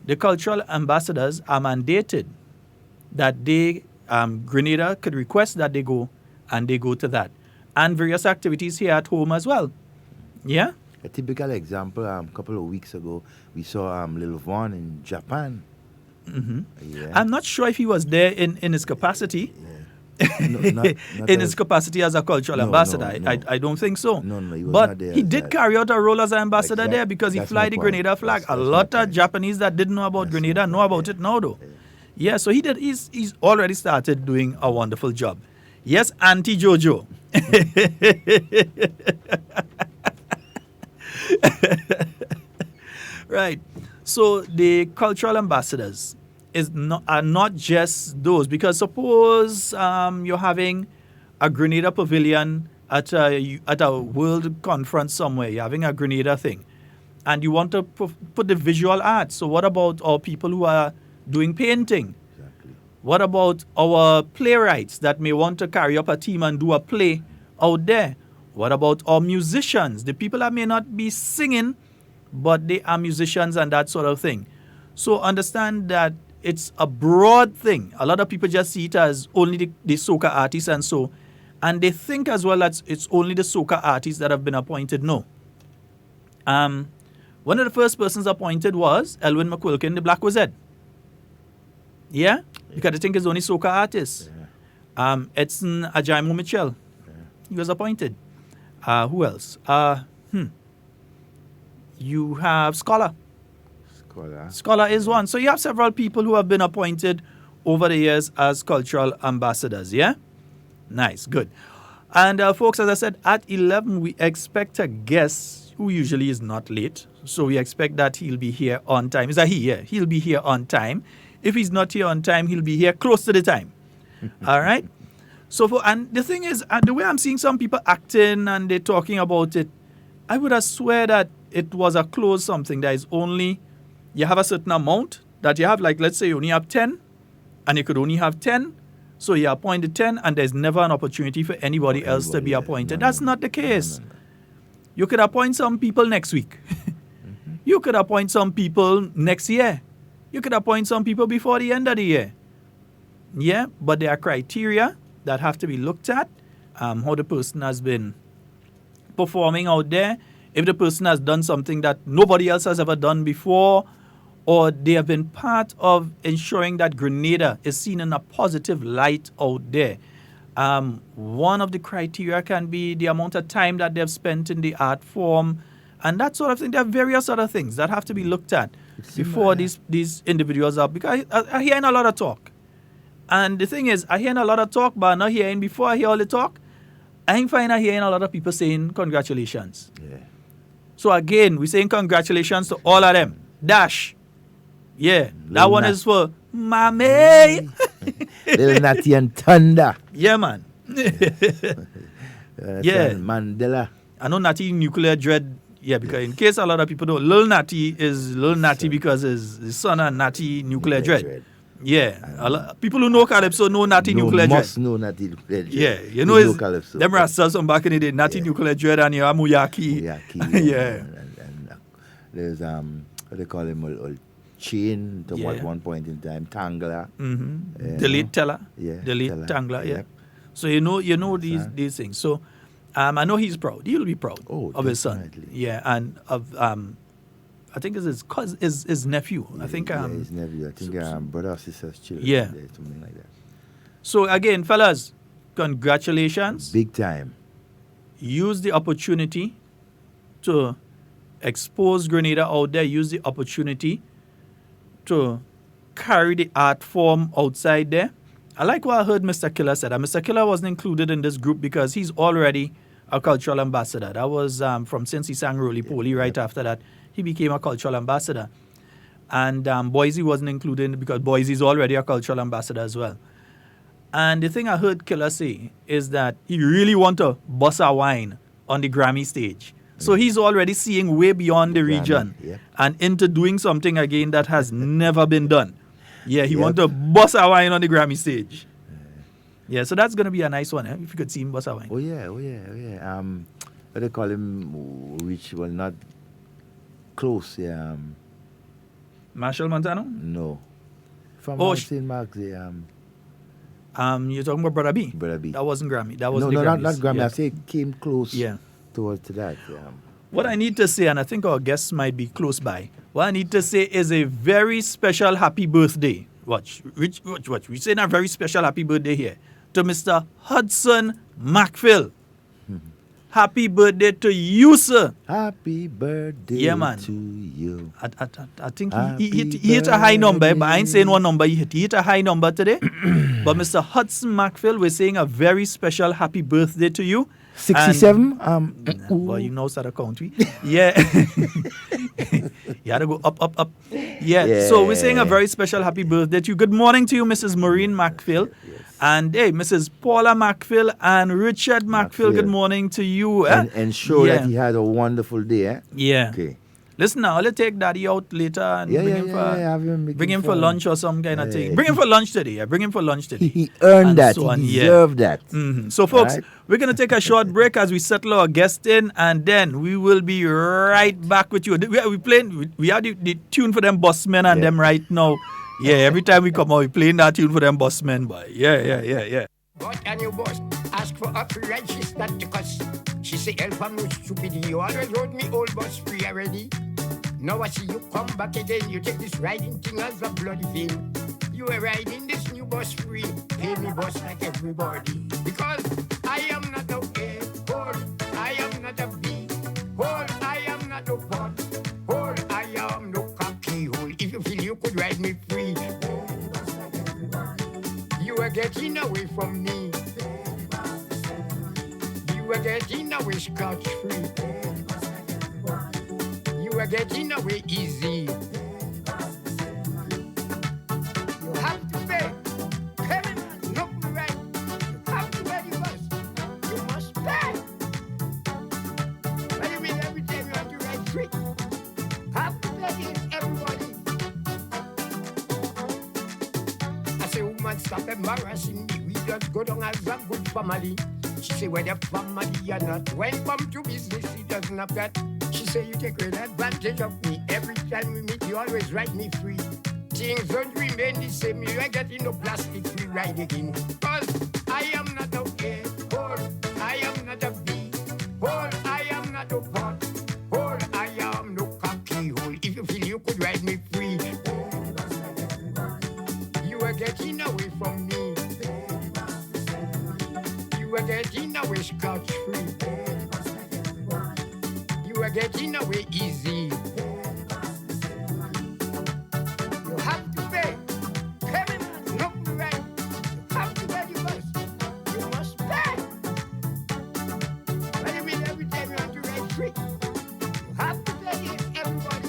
the cultural ambassadors are mandated that they, Grenada could request that they go, and they go to that. And various activities here at home as well. Yeah? A typical example, a couple of weeks ago, we saw Lil Von in Japan. Mm-hmm. Yeah. I'm not sure if he was there in his capacity. No, not in his capacity as a cultural ambassador. No. I don't think so. No, he was but not there he as did that. carry out a role as an ambassador there because he That's fly my the point. Grenada flag. That's a lot of Japanese that didn't know about Grenada know about it now though. Yeah, so he did. He's already started doing a wonderful job. Yes, Auntie Jojo. Right. So the cultural ambassadors are not just those, because suppose you're having a Grenada pavilion at a world conference somewhere, you're having a Grenada thing, and you want to put the visual arts. So what about our people who are doing painting? Exactly. What about our playwrights that may want to carry up a team and do a play out there? What about our musicians, the people that may not be singing, but they are musicians and that sort of thing? So understand that it's a broad thing. A lot of people just see it as only the soca artists and they think as well that it's only the soca artists that have been appointed. No. One of the first persons appointed was Elwin McQuilkin, the Black Wizard. Yeah? Because I think it's only soca artists. Edson Ajaimo Mitchell. He was appointed. Who else? You have Scholar. Scholar is one. So you have several people who have been appointed over the years as cultural ambassadors, yeah? Nice, good. And folks, as I said, at 11, we expect a guest who usually is not late. So we expect that he'll be here on time. Is that he? Yeah, he'll be here on time. If he's not here on time, he'll be here close to the time. All right? So, and the thing is, the way I'm seeing some people acting and they're talking about it, I would have swear that it was a closed something. That is only, you have a certain amount that you have, like let's say you only have 10 and you could only have 10. So you appointed 10 and there's never an opportunity for anybody else to be appointed. That's not the case. You could appoint some people next week. You could appoint some people next year. You could appoint some people before the end of the year. Yeah, but there are criteria that have to be looked at. How the person has been performing out there. If the person has done something that nobody else has ever done before, or they have been part of ensuring that Grenada is seen in a positive light out there. One of the criteria can be the amount of time that they've spent in the art form and that sort of thing. There are various other things that have to be looked at before these individuals are, because I'm hearing a lot of talk. And the thing is, I'm hearing a lot of talk, but I'm not hearing, before I hear all the talk, I'm hearing a lot of people saying congratulations. Yeah. So again, we're saying congratulations to all of them. Dash. Yeah, that one is for Mammy. Little Natty and Thunder. Yeah, man. Yeah. Mandela. I know Natty Nuclear Dread. Yeah, because in case a lot of people don't, Lil Natty is Lil Natty because his son and Natty Nuclear Dread. Yeah, people who know Calypso know Natty Nuclear Dread. Must know Natty Nuclear Dread. Yeah, you know them rastas from back in the day, Natty Nuclear Dread and your Muyaki. Yeah. And there's what they call him, old Chain to at one point in time, Tangler. Delete Teller. Yeah. Delete Tangler, yeah. So you know these things. So I know he's proud. He'll be proud of his son. Yeah, and of I think it's his nephew. I think his nephew. I think brother or sister's children. Yeah. Something like that. So again, fellas, congratulations. Big time. Use the opportunity to expose Grenada out there. Use the opportunity to carry the art form outside there. I like what I heard Mr. Killer said. Mr. Killer wasn't included in this group because he's already a cultural ambassador. That was from since he sang Roly Poly. Right after that, he became a cultural ambassador. And Boise wasn't included because Boise's already a cultural ambassador as well. And the thing I heard Killer say is that he really want to bust a wine on the Grammy stage. So he's already seeing way beyond the region and into doing something again that has never been done. Yeah, he want to bust a wine on the Grammy stage. Yeah, so that's going to be a nice one, if you could see him bust a wine. Oh, yeah. What they call him, which was not close, yeah. Marshall Montano? No. From St. Mark's, you're talking about Brother B? Brother B. That wasn't Grammy. That wasn't not Grammys. Grammy. Yeah. I say it came close towards that. Yeah. What I need to say, and I think our guests might be close by, what I need to say is a very special happy birthday. Watch. We're saying a very special happy birthday here to Mr. Hudson Macphail. Happy birthday to you, sir. Happy birthday to you. I think he hit a high number, but I ain't saying what number he hit. He hit a high number today. But Mr. Hudson Macphail, we're saying a very special happy birthday to you. 67? Well, you know South Country. Yeah. You had to go up. Yeah. So we're saying a very special happy birthday to you. Good morning to you, Mrs. Maureen Macphail. Yes. And hey, Mrs. Paula Macphail and Richard Macphail, good morning to you. And show that he had a wonderful day. Eh? Yeah. Okay. Listen now, I'll take Daddy out later and bring him for lunch or some kind of thing. Bring him for lunch today. Yeah, bring him for lunch today. He earned that. So he deserved that. Mm-hmm. So, folks, we're going to take a short break as we settle our guest in, and then we will be right back with you. We have the tune for them bossmen and them right now. Yeah, every time we come out, we playing that tune for them bossmen, boy. Yeah. But and your boss ask for a free ride, she's not the cuss. She say, help, I'm no stupid. You always rode me old bus free already. Now I see you come back again. You take this riding thing as a bloody thing. You are riding this new bus free. Pay me bus like everybody. Because I am not a A hole. I am not a B hole. I am not a pot hole. I am no cocky hole. If you feel you could ride me free, you are getting away from me. You are getting away scotch free. You are getting away easy. You have to pay. Kevin, look right. You have to pay the bus. You must pay. What do you mean every time you have to ride free? Have to pay it, everybody. I say, woman, stop embarrassing me. We just go down as a good family. She say, whether family or not, when come to business, she doesn't have that. She say, you take great advantage of me. Every time we meet, you always ride me free. Things don't remain the same. You are getting no plastic free ride again. Cause I am not a A hole. I am not a B hole. I am not a pot hole. I am no cocky hole. If you feel you could ride me free, you are getting away from me. You are getting away scotch free. You are getting away easy. You have to pay. Kevin, look right. You have to pay the bus. You must pay. What do you mean every time you have to ride free? You have to pay it, everybody.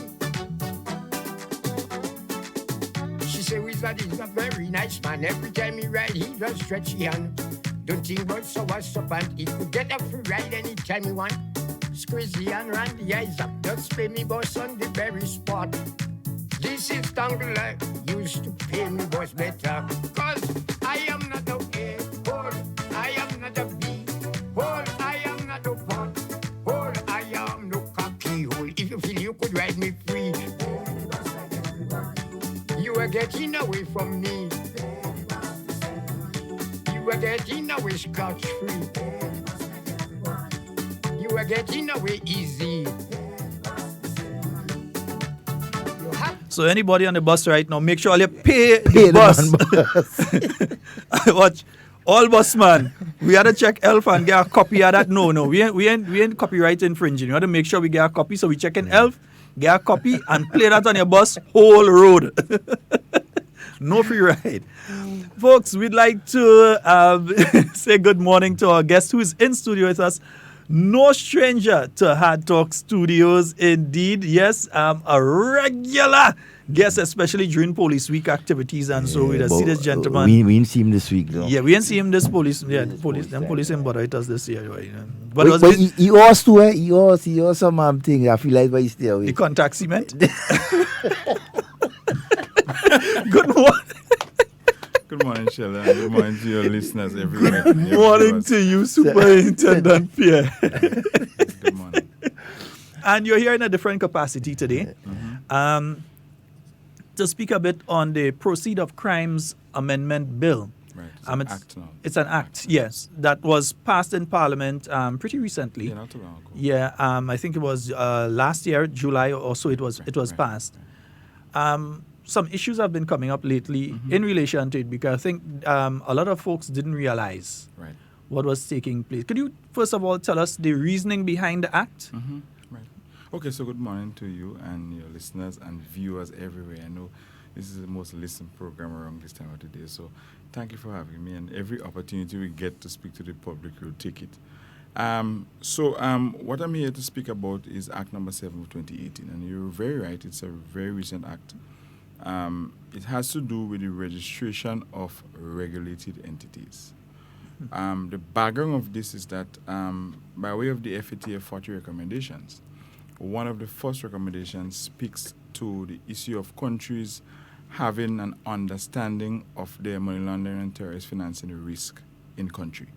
She say Wizard is a very nice man. Every time he ride, he just stretch his hand. Don't think about so what's up and he could get a free ride anytime he want. Squeezy and run the eyes up, just pay me boss on the very spot. This is Tangler, used to pay me boss better. Cause I am not a A hole, I am not a B hole, I am not a pot hole, I am no cocky hole. If you feel you could ride me free, you are getting away from me. You are getting away scotch free. You are getting away easy. So anybody on the bus right now, make sure you pay the bus. Watch. All busman, we had to check ELF and get a copy of that. No, we ain't copyright infringing. We had to make sure we get a copy. So we check in ELF, get a copy, and play that on your bus whole road. No free ride. Folks, we'd like to say good morning to our guest who is in studio with us. No stranger to Hard Talk Studios, indeed. Yes, a regular guest, especially during Police Week activities. And so we'll see this gentleman. We didn't see him this week, though. Yeah, we didn't see him this police. Yeah, police him bother us this year. Right? But he also too, he also some thing. I feel like why he stay away. The contact cement. Good morning. Good morning, Sheldon. Good morning to your listeners everywhere. Good morning to you, Superintendent Pierre. Good morning. And you're here in a different capacity today to speak a bit on the Proceed of Crimes Amendment Bill. Right. It's an act now. It's an act, yes, that was passed in Parliament pretty recently. Yeah, not too long ago. Yeah, I think it was last year, July or so. It was passed. Some issues have been coming up lately in relation to it because I think a lot of folks didn't realize what was taking place. Could you first of all tell us the reasoning behind the act? Right. Okay, so good morning to you and your listeners and viewers everywhere. I know this is the most listened program around this time of the day, so thank you for having me. And every opportunity we get to speak to the public, we'll take it. What I'm here to speak about is Act number 7 of 2018, and you're very right, it's a very recent act. It has to do with the registration of regulated entities. The background of this is that by way of the FATF 40 recommendations, one of the first recommendations speaks to the issue of countries having an understanding of their money laundering and terrorist financing risk in country.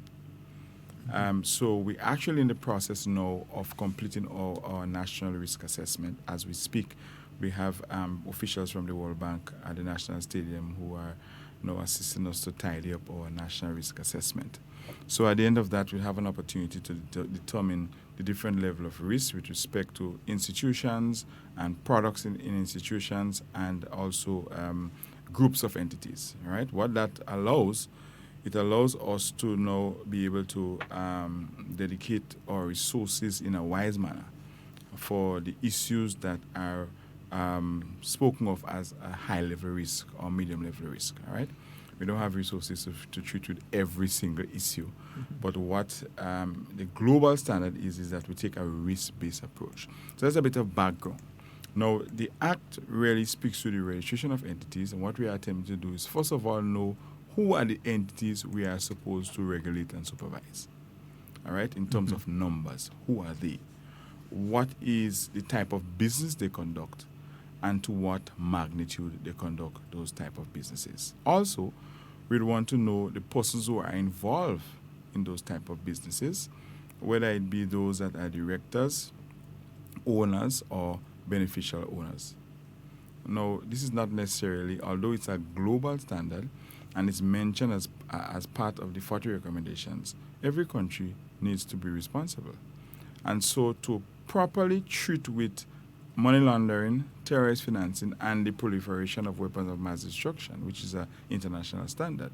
So we're actually in the process now of completing our national risk assessment as we speak. We have officials from the World Bank at the National Stadium who are now assisting us to tidy up our national risk assessment. So at the end of that, we'll have an opportunity to determine the different level of risk with respect to institutions and products in institutions and also groups of entities. Right? What that allows, it allows us to now be able to dedicate our resources in a wise manner for the issues that are spoken of as a high-level risk or medium-level risk, all right? We don't have resources to treat with every single issue. But what the global standard is that we take a risk-based approach. So that's a bit of background. Now, the Act really speaks to the registration of entities, and what we are attempting to do is, first of all, know who are the entities we are supposed to regulate and supervise, all right, in terms of numbers. Who are they? What is the type of business they conduct? And to what magnitude they conduct those type of businesses. Also, we'd want to know the persons who are involved in those type of businesses, whether it be those that are directors, owners, or beneficial owners. Now, this is not necessarily, although it's a global standard and it's mentioned as part of the 40 recommendations, every country needs to be responsible. And so to properly treat with money laundering, terrorist financing, and the proliferation of weapons of mass destruction, which is an international standard,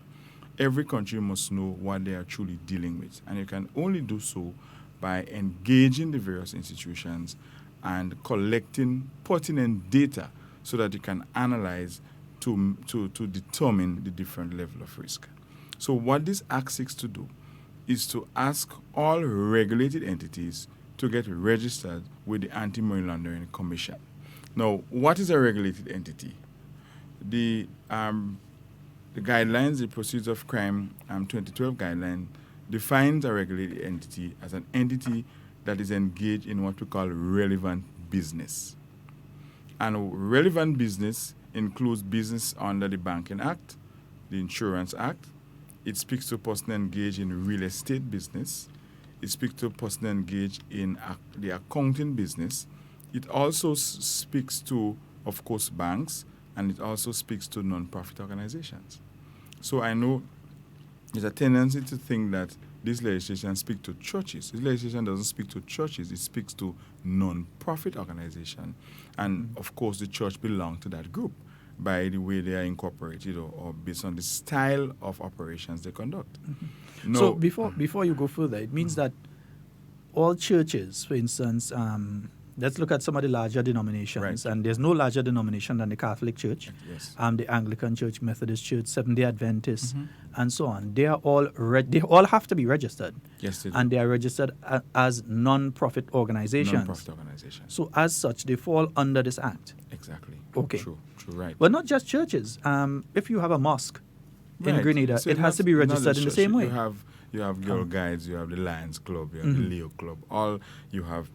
every country must know what they are truly dealing with. And you can only do so by engaging the various institutions and collecting pertinent data so that you can analyze to determine the different level of risk. So what this Act seeks to do is to ask all regulated entities to get registered with the Anti-Money Laundering Commission. Now, what is a regulated entity? The guidelines, the Proceeds of Crime 2012 guideline, defines a regulated entity as an entity that is engaged in what we call relevant business. And relevant business includes business under the Banking Act, the Insurance Act. It speaks to a person engaged in real estate business. It speaks to a person engaged in the accounting business. It also speaks to, of course, banks, and it also speaks to non-profit organizations. So I know there's a tendency to think that this legislation speaks to churches. This legislation doesn't speak to churches. It speaks to non-profit organizations. And, of course, the church belongs to that group by the way they are incorporated or based on the style of operations they conduct. No. So before you go further, it means that all churches, for instance, let's look at some of the larger denominations. And there's no larger denomination than the Catholic Church, the Anglican Church, Methodist Church, Seventh-day Adventists, and so on. They are all they all have to be registered. Yes, they do. And they are registered as non-profit organizations. Non-profit organizations. So as such, they fall under this act. Exactly. Okay. True, right. Well, not just churches. If you have a mosque in Grenada, So it has to be registered in the same way. You have Girl Guides, you have the Lions Club, you have the Leo Club. All you have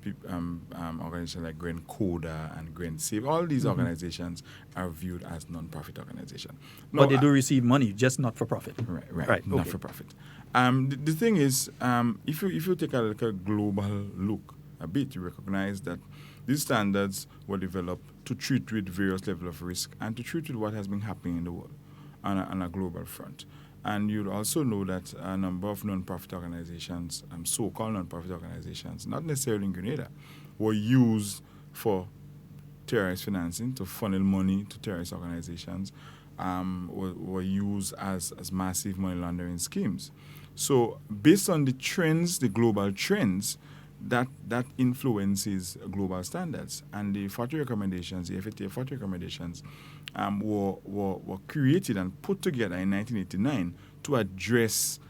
organizations like Grand Coda and Grand Save. All these organizations are viewed as non-profit organizations. But they do receive money, just not for profit. Right. Not for profit. The thing is, if you take a global look a bit, you recognize that these standards were developed to treat with various levels of risk and to treat with what has been happening in the world on a global front. And you'd also know that a number of non-profit organizations, so-called non-profit organizations, not necessarily in Grenada, were used for terrorist financing, to funnel money to terrorist organizations, were used as massive money laundering schemes. So based on the trends, the global trends, that influences global standards. And the 40 recommendations, the FATF 40 recommendations, were created and put together in 1989 to address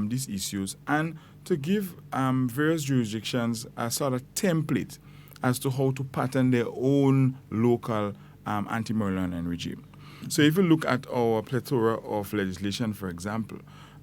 these issues and to give various jurisdictions a sort of template as to how to pattern their own local anti-money laundering regime. So if you look at our plethora of legislation, for example,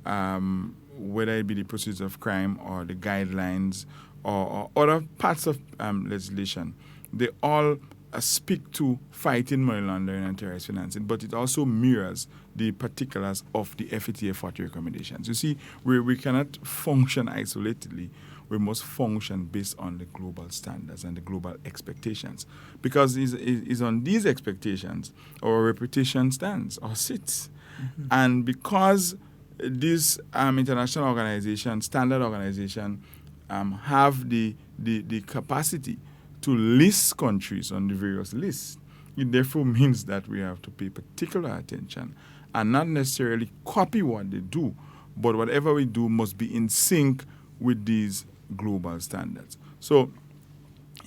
whether it be the Procedures of Crime or the guidelines or other parts of legislation, they all speak to fighting money laundering and terrorist financing, but it also mirrors the particulars of the FATF 40 recommendations. You see, we cannot function isolatedly. We must function based on the global standards and the global expectations, because it's on these expectations our reputation stands or sits. And because these international organizations, standard organizations, have the capacity to list countries on the various lists, it therefore means that we have to pay particular attention and not necessarily copy what they do, but whatever we do must be in sync with these global standards. So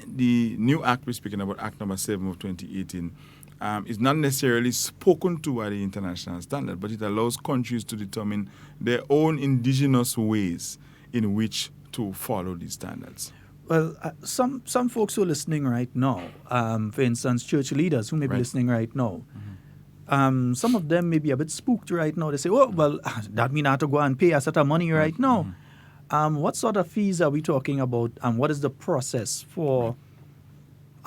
the new act we're speaking about, Act number 7 of 2018, is not necessarily spoken to by the international standard, but it allows countries to determine their own indigenous ways in which to follow these standards. Well, some folks who are listening right now, for instance, church leaders who may be listening right now, some of them may be a bit spooked right now. They say, oh, well, that means I have to go and pay a set of money right now. What sort of fees are we talking about, and what is the process for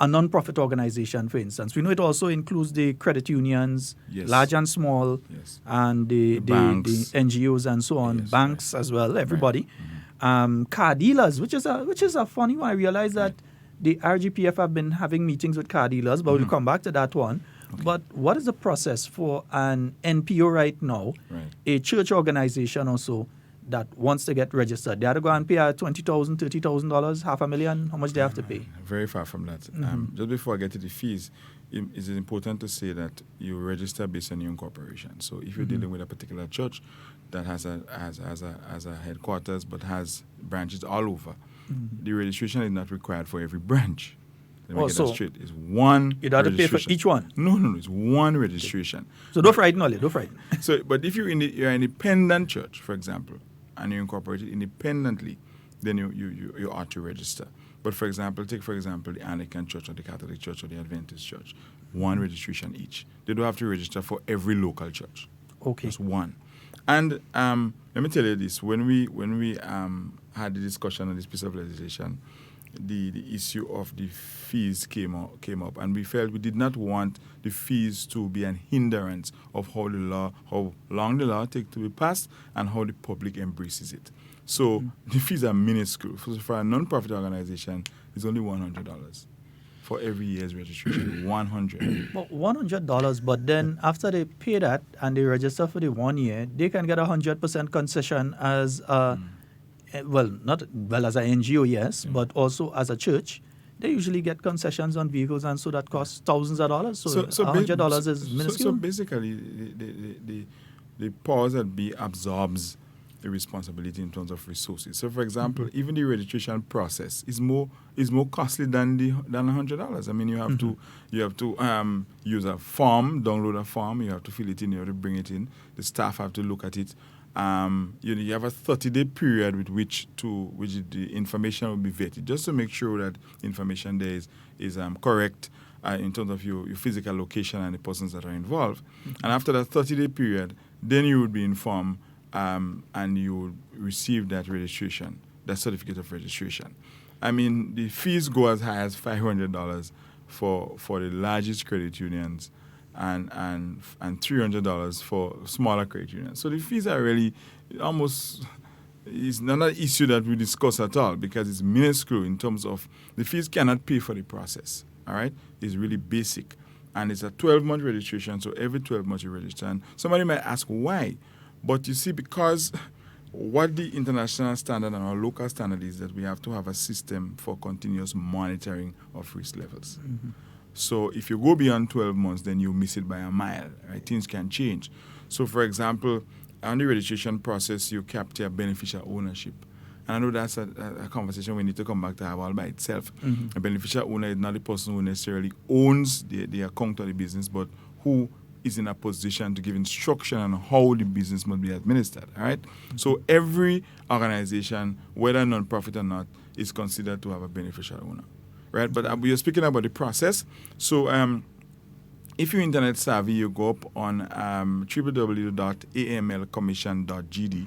a non-profit organization, for instance? We know it also includes the credit unions, large and small, and the NGOs and so on, banks as well, everybody. Car dealers, which is a funny one. I realize that the RGPF have been having meetings with car dealers, but we'll come back to that one. Okay. But what is the process for an NPO right now, a church organization also, that wants to get registered? They have to go and pay $20,000, $30,000, $500,000. How much they have to pay? Very far from that. Just before I get to the fees, it is important to say that you register based on your incorporation. So if you're dealing with a particular church that has a headquarters but has branches all over, the registration is not required for every branch. Let me get that straight. It's one. You have to pay for each one. No. It's one registration. So don't frighten all. Don't frighten. So, but if you're an independent church, for example, and you're incorporated independently, then you ought to register. But for example, take for example the Anglican Church or the Catholic Church or the Adventist Church, one registration each. They don't have to register for every local church. Okay. Just one. And let me tell you this: when we had the discussion on this piece of legislation, the issue of the fees came up, and we felt we did not want the fees to be an hindrance of how long the law takes to be passed and how the public embraces it. So the fees are minuscule. For a non-profit organization, it's only $100 for every year's registration. $100. Well, $100, but then after they pay that and they register for the 1 year, they can get 100% concession as as an NGO, yes, but also as a church. They usually get concessions on vehicles, and so that costs thousands of dollars. So $100 is minuscule. So basically, the powers that be absorbs responsibility in terms of resources. So, for example, even the registration process is more costly than $100. I mean, you have to use a form, download a form. You have to fill it in. You have to bring it in. The staff have to look at it. You have a 30-day period with which the information will be vetted, just to make sure that information there is correct in terms of your physical location and the persons that are involved. And after that 30-day period, then you would be informed and you would receive that registration, that certificate of registration. I mean, the fees go as high as $500 for the largest credit unions and $300 for smaller credit unions. So the fees are really almost, it's not an issue that we discuss at all because it's minuscule in terms of the fees cannot pay for the process. All right? It's really basic. And it's a 12-month registration, so every 12 months you register. And somebody might ask why. But you see, because what the international standard and our local standard is that we have to have a system for continuous monitoring of risk levels. So if you go beyond 12 months, then you miss it by a mile. Right? Things can change. So, for example, on the registration process, you capture beneficial ownership. And I know that's a conversation we need to come back to have all by itself. A beneficial owner is not the person who necessarily owns the account or the business, but who is in a position to give instruction on how the business must be administered. All right? So every organization, whether non-profit or not, is considered to have a beneficial owner. Right? But we are speaking about the process. So if you're internet savvy, you go up on www.amlcommission.gd.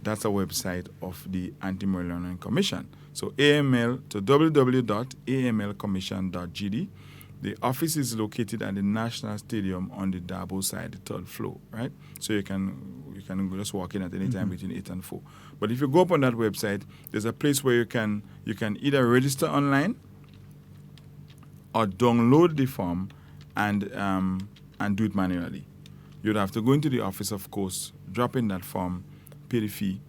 That's a website of the Anti-Money Laundering Commission. So www.amlcommission.gd. The office is located at the National Stadium on the Dabo side, the third floor, right? So you can just walk in at any time between 8 and 4. But if you go up on that website, there's a place where you can either register online or download the form and do it manually. You'd have to go into the office, of course, drop in that form, pay the fee,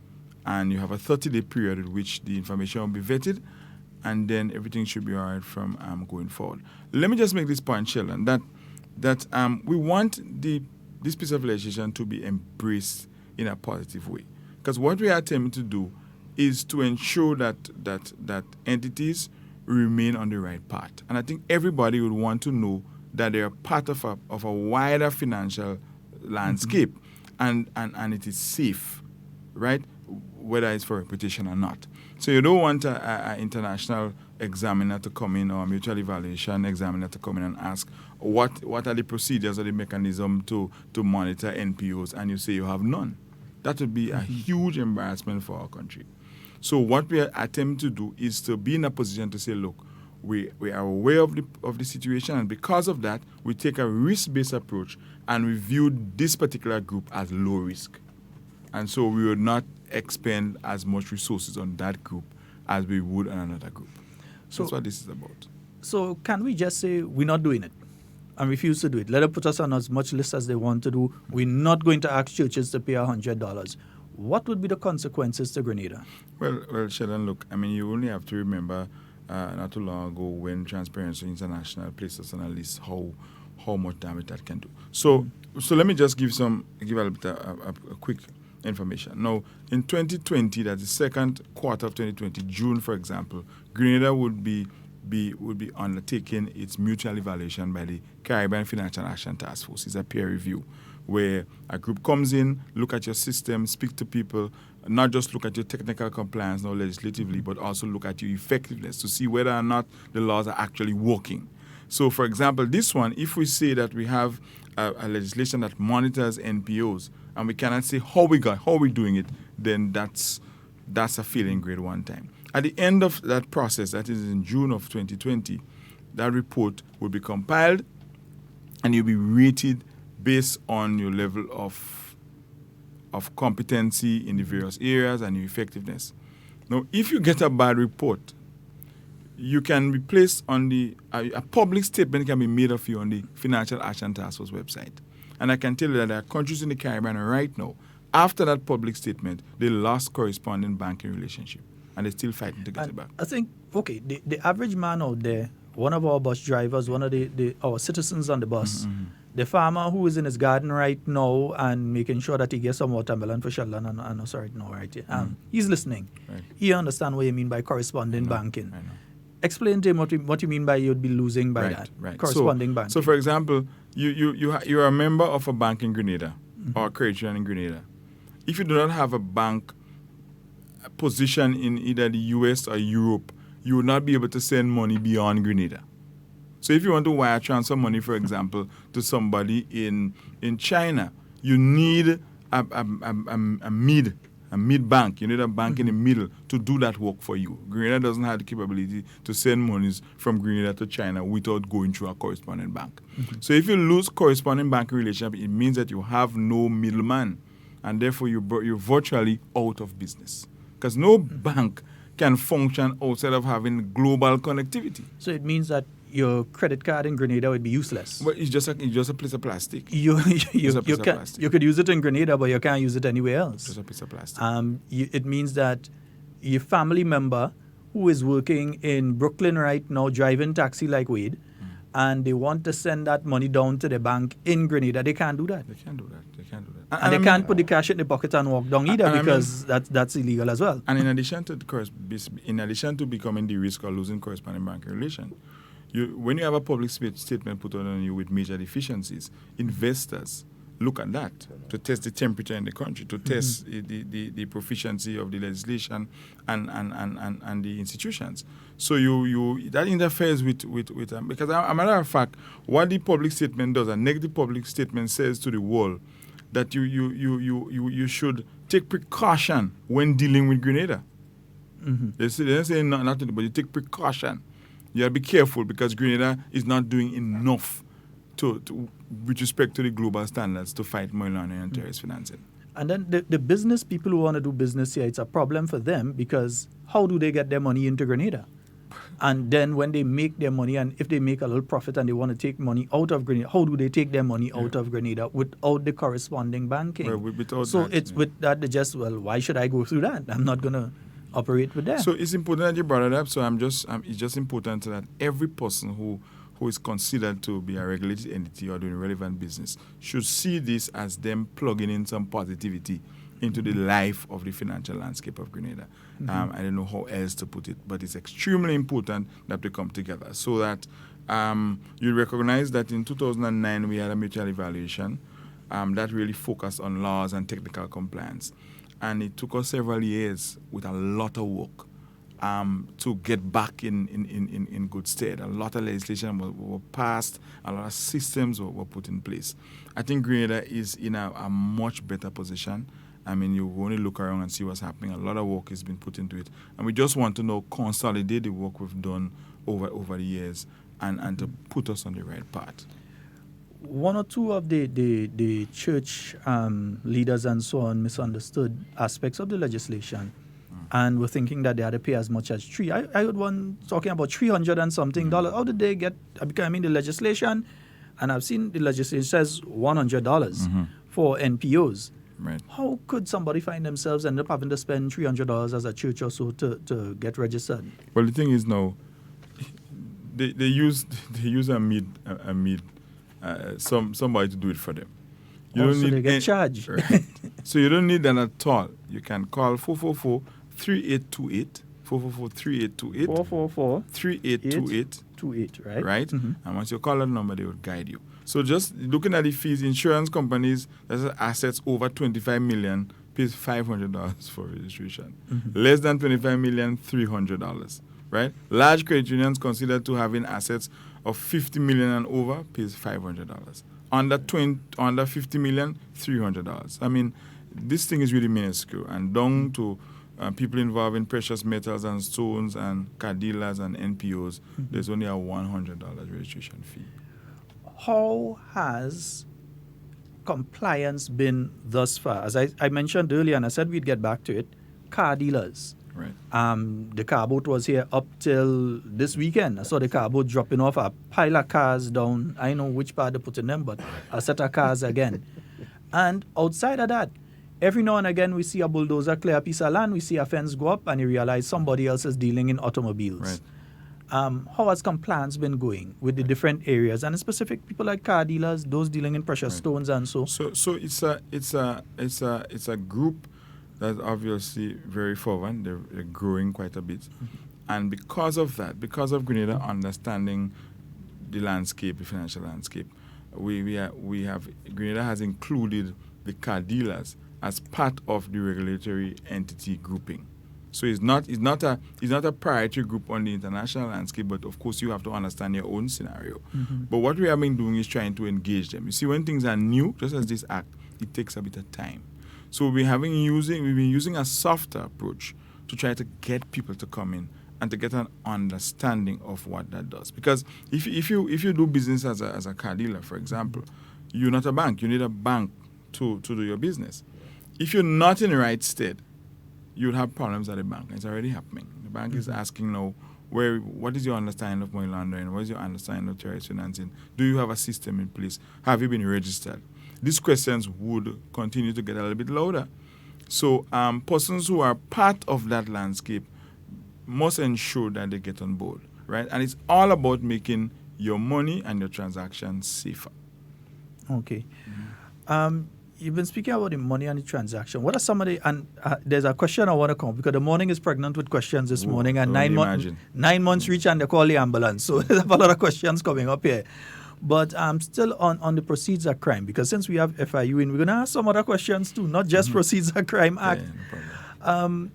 and you have a 30-day period in which the information will be vetted, and then everything should be all right from going forward. Let me just make this point, Sheldon, that we want this piece of legislation to be embraced in a positive way. Because what we are attempting to do is to ensure that entities remain on the right path. And I think everybody would want to know that they are part of a wider financial landscape and it is safe, right? Whether it's for reputation or not. So you don't want an international examiner to come in or a mutual evaluation examiner to come in and ask what are the procedures or the mechanism to monitor NPOs, and you say you have none. That would be a huge embarrassment for our country. So what we are attempting to do is to be in a position to say, look, we are aware of the situation, and because of that, we take a risk-based approach and we view this particular group as low risk. And so we would not expend as much resources on that group as we would on another group. So that's what this is about. So can we just say we're not doing it and refuse to do it? Let them put us on as much list as they want to do. We're not going to ask churches to pay $100. What would be the consequences to Grenada? Well, Sheldon, look, I mean, you only have to remember not too long ago when Transparency International placed us on a list how much damage that can do. So let me just give a little bit a quick information. Now, in 2020, that's the second quarter of 2020, June, for example, Grenada would be undertaking its mutual evaluation by the Caribbean Financial Action Task Force. It's a peer review where a group comes in, look at your system, speak to people, not just look at your technical compliance, not legislatively, but also look at your effectiveness to see whether or not the laws are actually working. So, for example, this one, if we say that we have a legislation that monitors NPOs and we cannot say how we're doing it, then that's a failing grade one time. At the end of that process, that is in June of 2020, that report will be compiled and you'll be rated based on your level of competency in the various areas and your effectiveness. Now, if you get a bad report, you can be placed on a public statement can be made of you on the Financial Action Task Force website. And I can tell you that there are countries in the Caribbean right now, after that public statement, they lost corresponding banking relationship. And they're still fighting to get it back. I think, the average man out there, one of our bus drivers, one of our citizens on the bus, the farmer who is in his garden right now and making sure that he gets some watermelon for Sheldon and us right now, right? He's listening. Right. He understands what you mean by corresponding banking. I know. Explain to him what you mean by you'd be losing by that. Right. Corresponding banking. So, for example, you're a member of a bank in Grenada or a credit union in Grenada. If you do not have a bank position in either the US or Europe, you will not be able to send money beyond Grenada. So if you want to wire transfer money, for example, to somebody in China, you need a mid bank. You need a bank in the middle to do that work for you. Grenada doesn't have the capability to send monies from Grenada to China without going through a corresponding bank. So if you lose corresponding banking relationship, it means that you have no middleman, and therefore you're virtually out of business. Because no bank can function outside of having global connectivity. So it means that your credit card in Grenada would be useless. But it's just a piece of plastic. You could use it in Grenada, but you can't use it anywhere else. Just a piece of plastic. It means that your family member who is working in Brooklyn right now, driving taxi like Wade, and they want to send that money down to the bank in Grenada, they can't do that. They can't do that. And they can't put the cash in the pocket and walk down either, because that's illegal as well. And in addition to becoming the risk of losing corresponding banking relation, when you have a public statement put on you with major deficiencies, investors look at that to test the temperature in the country, to test the proficiency of the legislation and the institutions. So that interferes with because as a matter of fact, what the public statement does, a negative public statement says to the world that you should take precaution when dealing with Grenada. They don't say nothing, but you take precaution. You have to be careful because Grenada is not doing enough to with respect to the global standards to fight money laundering and terrorist financing. And then the business people who want to do business here, it's a problem for them because how do they get their money into Grenada? And then when they make their money, and if they make a little profit and they want to take money out of Grenada, how do they take their money out of Grenada without the corresponding banking? With that, they just, why should I go through that? I'm not going to operate with that. So it's important that you brought it up. So it's just important that every person who is considered to be a regulated entity or doing relevant business should see this as them plugging in some positivity into the life of the financial landscape of Grenada. I don't know how else to put it, but it's extremely important that we come together so that you recognize that in 2009 we had a mutual evaluation that really focused on laws and technical compliance. And it took us several years with a lot of work to get back in good state. A lot of legislation were passed, a lot of systems were put in place. I think Grenada is in a much better position. I mean, you only look around and see what's happening. A lot of work has been put into it. And we just want to now consolidate the work we've done over the years and to put us on the right path. One or two of the church leaders and so on misunderstood aspects of the legislation and were thinking that they had to pay as much as I heard one talking about $300 and something dollars. How did they get, I mean, the legislation, and I've seen the legislation says $100 for NPOs. Right. How could somebody find themselves end up having to spend $300 as a church or so to get registered? Well, the thing is now, they use a somebody to do it for them. So they get charged. Right. So you don't need that at all. You can call 444-3828. 444-3828. 444-3828, right? Right? And once you call that number, they will guide you. So just looking at the fees, insurance companies that have assets over 25 million pays $500 for registration. Less than 25 million, $300, right? Large credit unions considered to having assets of 50 million and over pays $500. Under 50 million, $300. I mean, this thing is really minuscule. And down to people involved in precious metals and stones and car dealers and NPOs, there's only a $100 registration fee. How has compliance been thus far? As I mentioned earlier, and I said we'd get back to it, car dealers. Right. The car boat was here up till this weekend. I saw the car boat dropping off a pile of cars down. I know which part they're putting them, but a set of cars again. And outside of that, every now and again we see a bulldozer clear a piece of land, we see a fence go up, and you realize somebody else is dealing in automobiles. Right. how has compliance been going with the different areas, and in specific people like car dealers, those dealing in precious stones and so? So it's a group that's obviously very forward. They're growing quite a bit, and because of that, because of Grenada understanding the landscape, the financial landscape, Grenada has included the car dealers as part of the regulatory entity grouping. So it's not a priority group on the international landscape, but of course you have to understand your own scenario. But what we have been doing is trying to engage them. You see, when things are new, just as this act, it takes a bit of time. So we've been using a softer approach to try to get people to come in and to get an understanding of what that does. Because if you do business as a car dealer, for example, you're not a bank. You need a bank to do your business. If you're not in the right state, you'll have problems at the bank. It's already happening. The bank is asking now, what is your understanding of money laundering? What is your understanding of terrorist financing? Do you have a system in place? Have you been registered? These questions would continue to get a little bit louder. So persons who are part of that landscape must ensure that they get on board, right? And it's all about making your money and your transactions safer. Okay. You've been speaking about the money and the transaction. What are some of the, and there's a question I want to come, because the morning is pregnant with questions this morning, and 9 months reach and they call the ambulance. So there's a lot of questions coming up here. But still on the Proceeds of Crime, because since we have FIU in, we're going to ask some other questions too, not just Proceeds of Crime Act. Yeah, no problem.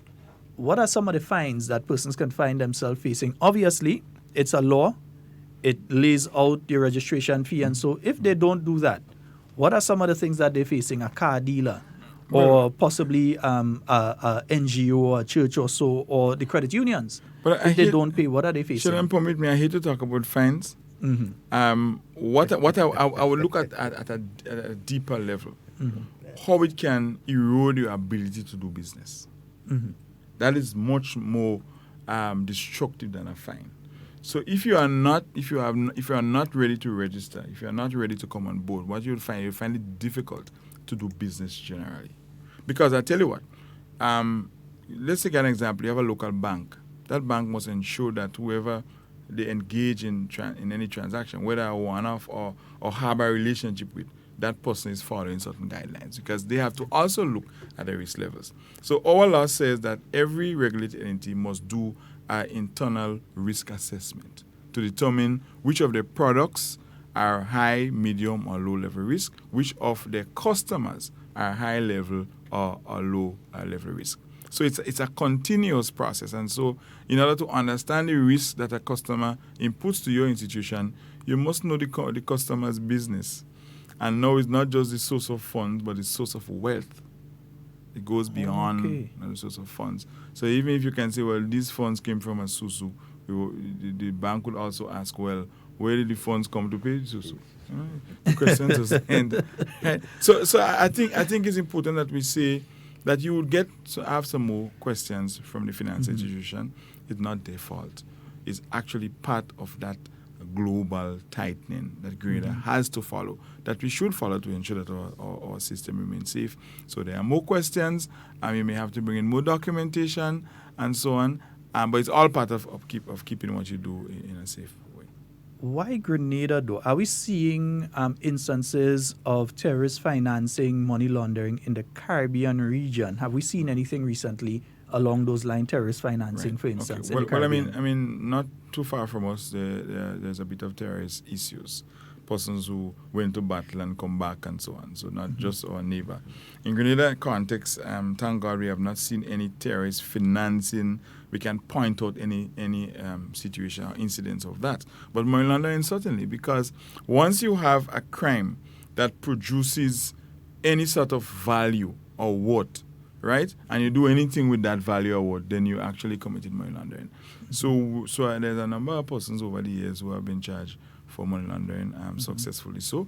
What are some of the fines that persons can find themselves facing? Obviously, it's a law. It lays out the registration fee. And so if they don't do that, what are some of the things that they're facing? A car dealer or possibly a NGO or a church or so, or the credit unions? But if they don't pay, what are they facing? Sheldon, permit me, I hate to talk about fines. What I would look at a deeper level, how it can erode your ability to do business. That is much more destructive than a fine. So if you are not ready to register, if you are not ready to come on board, what you'll find it difficult to do business generally. Because I tell you what, let's take an example. You have a local bank. That bank must ensure that whoever they engage in any transaction, whether a one-off or have a relationship with, that person is following certain guidelines, because they have to also look at the risk levels. So our law says that every regulated entity must do an internal risk assessment to determine which of their products are high, medium, or low level risk, which of their customers are high level or low level risk. So it's a continuous process. And so in order to understand the risk that a customer inputs to your institution, you must know the customer's business. And know it's not just the source of funds, but the source of wealth. It goes beyond the source of funds. So even if you can say, well, these funds came from a Susu, the bank would also ask, well, where did the funds come to pay Susu? The questions end. Right? So I think it's important that we say that you would get to have some more questions from the finance institution. It's not their fault. It's actually part of that global tightening that Grenada has to follow, that we should follow to ensure that our system remains safe. So there are more questions, and we may have to bring in more documentation and so on. But it's all part of keeping what you do in a safe way. Why Grenada, though? Are we seeing instances of terrorist financing, money laundering in the Caribbean region? Have we seen anything recently along those lines, terrorist financing, for instance? Okay. Well, I mean, not too far from us, there's a bit of terrorist issues. Persons who went to battle and come back and so on. So not just our neighbor. In Grenada context, thank God we have not seen any terrorist financing. We can point out any situation or incidents of that. But money laundering certainly, because once you have a crime that produces any sort of value or worth, right, and you do anything with that value or worth, then you actually committed money laundering. So there's a number of persons over the years who have been charged for money laundering successfully. So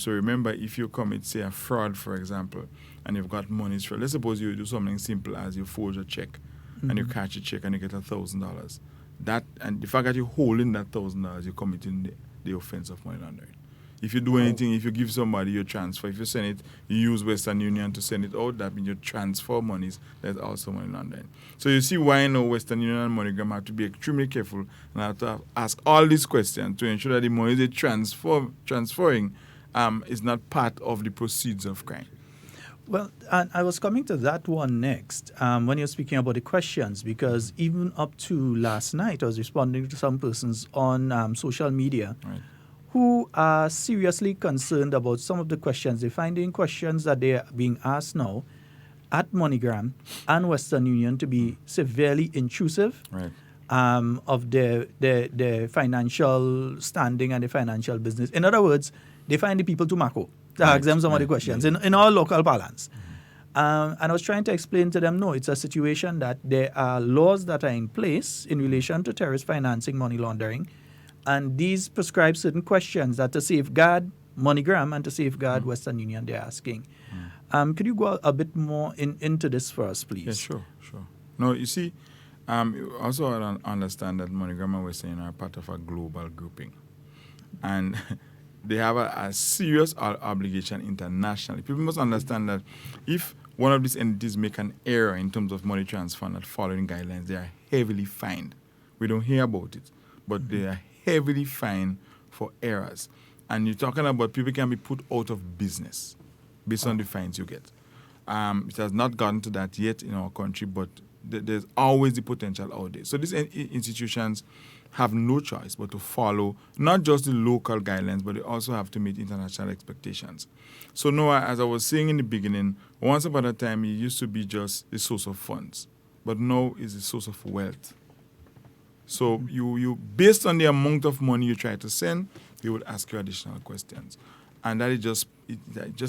remember, if you commit, say, a fraud, for example, and you've got money, let's suppose you do something simple as you forge a check and you catch a check and you get $1,000. That, and the fact that you're holding that $1,000, you're committing the offense of money laundering. If you do anything, if you give somebody your transfer, if you send it, you use Western Union to send it out, that means you transfer monies. There's also money laundering. So you see why now Western Union and MoneyGram have to be extremely careful and have to ask all these questions to ensure that the money they're transferring is not part of the proceeds of crime. Well, and I was coming to that one next when you're speaking about the questions, because even up to last night, I was responding to some persons on social media who are seriously concerned about some of the questions. They're finding questions that they are being asked now at MoneyGram and Western Union to be severely intrusive of their financial standing and their financial business. In other words, they find the people too macro to ask them some of the questions in our local parlance. And I was trying to explain to them, no, it's a situation that there are laws that are in place in relation to terrorist financing, money laundering, and these prescribe certain questions that to safeguard MoneyGram and to safeguard Western Union they're asking. Could you go a bit more into this for us, please? Yeah, sure. No, you see, also I understand that MoneyGram and Western Union are part of a global grouping. And they have a serious obligation internationally. People must understand that if one of these entities make an error in terms of money transfer not following guidelines, they are heavily fined. We don't hear about it, but they are heavily fined for errors. And you're talking about people can be put out of business based on the fines you get. It has not gotten to that yet in our country, but there's always the potential out there. So these institutions have no choice but to follow not just the local guidelines, but they also have to meet international expectations. So Noah, as I was saying in the beginning, once upon a time it used to be just the source of funds, but now it's the source of wealth. So you based on the amount of money you try to send, they would ask you additional questions. And that it just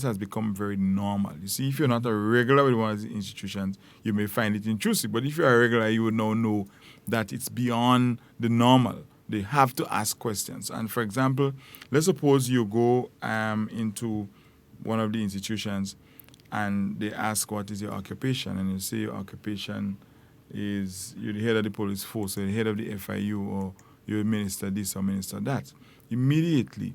has become very normal. You see, if you're not a regular with one of these institutions, you may find it intrusive. But if you're a regular, you would now know that it's beyond the normal. They have to ask questions. And for example, let's suppose you go into one of the institutions and they ask what is your occupation, and you say your occupation is you're the head of the police force, or the head of the FIU, or you're minister this or minister that. Immediately,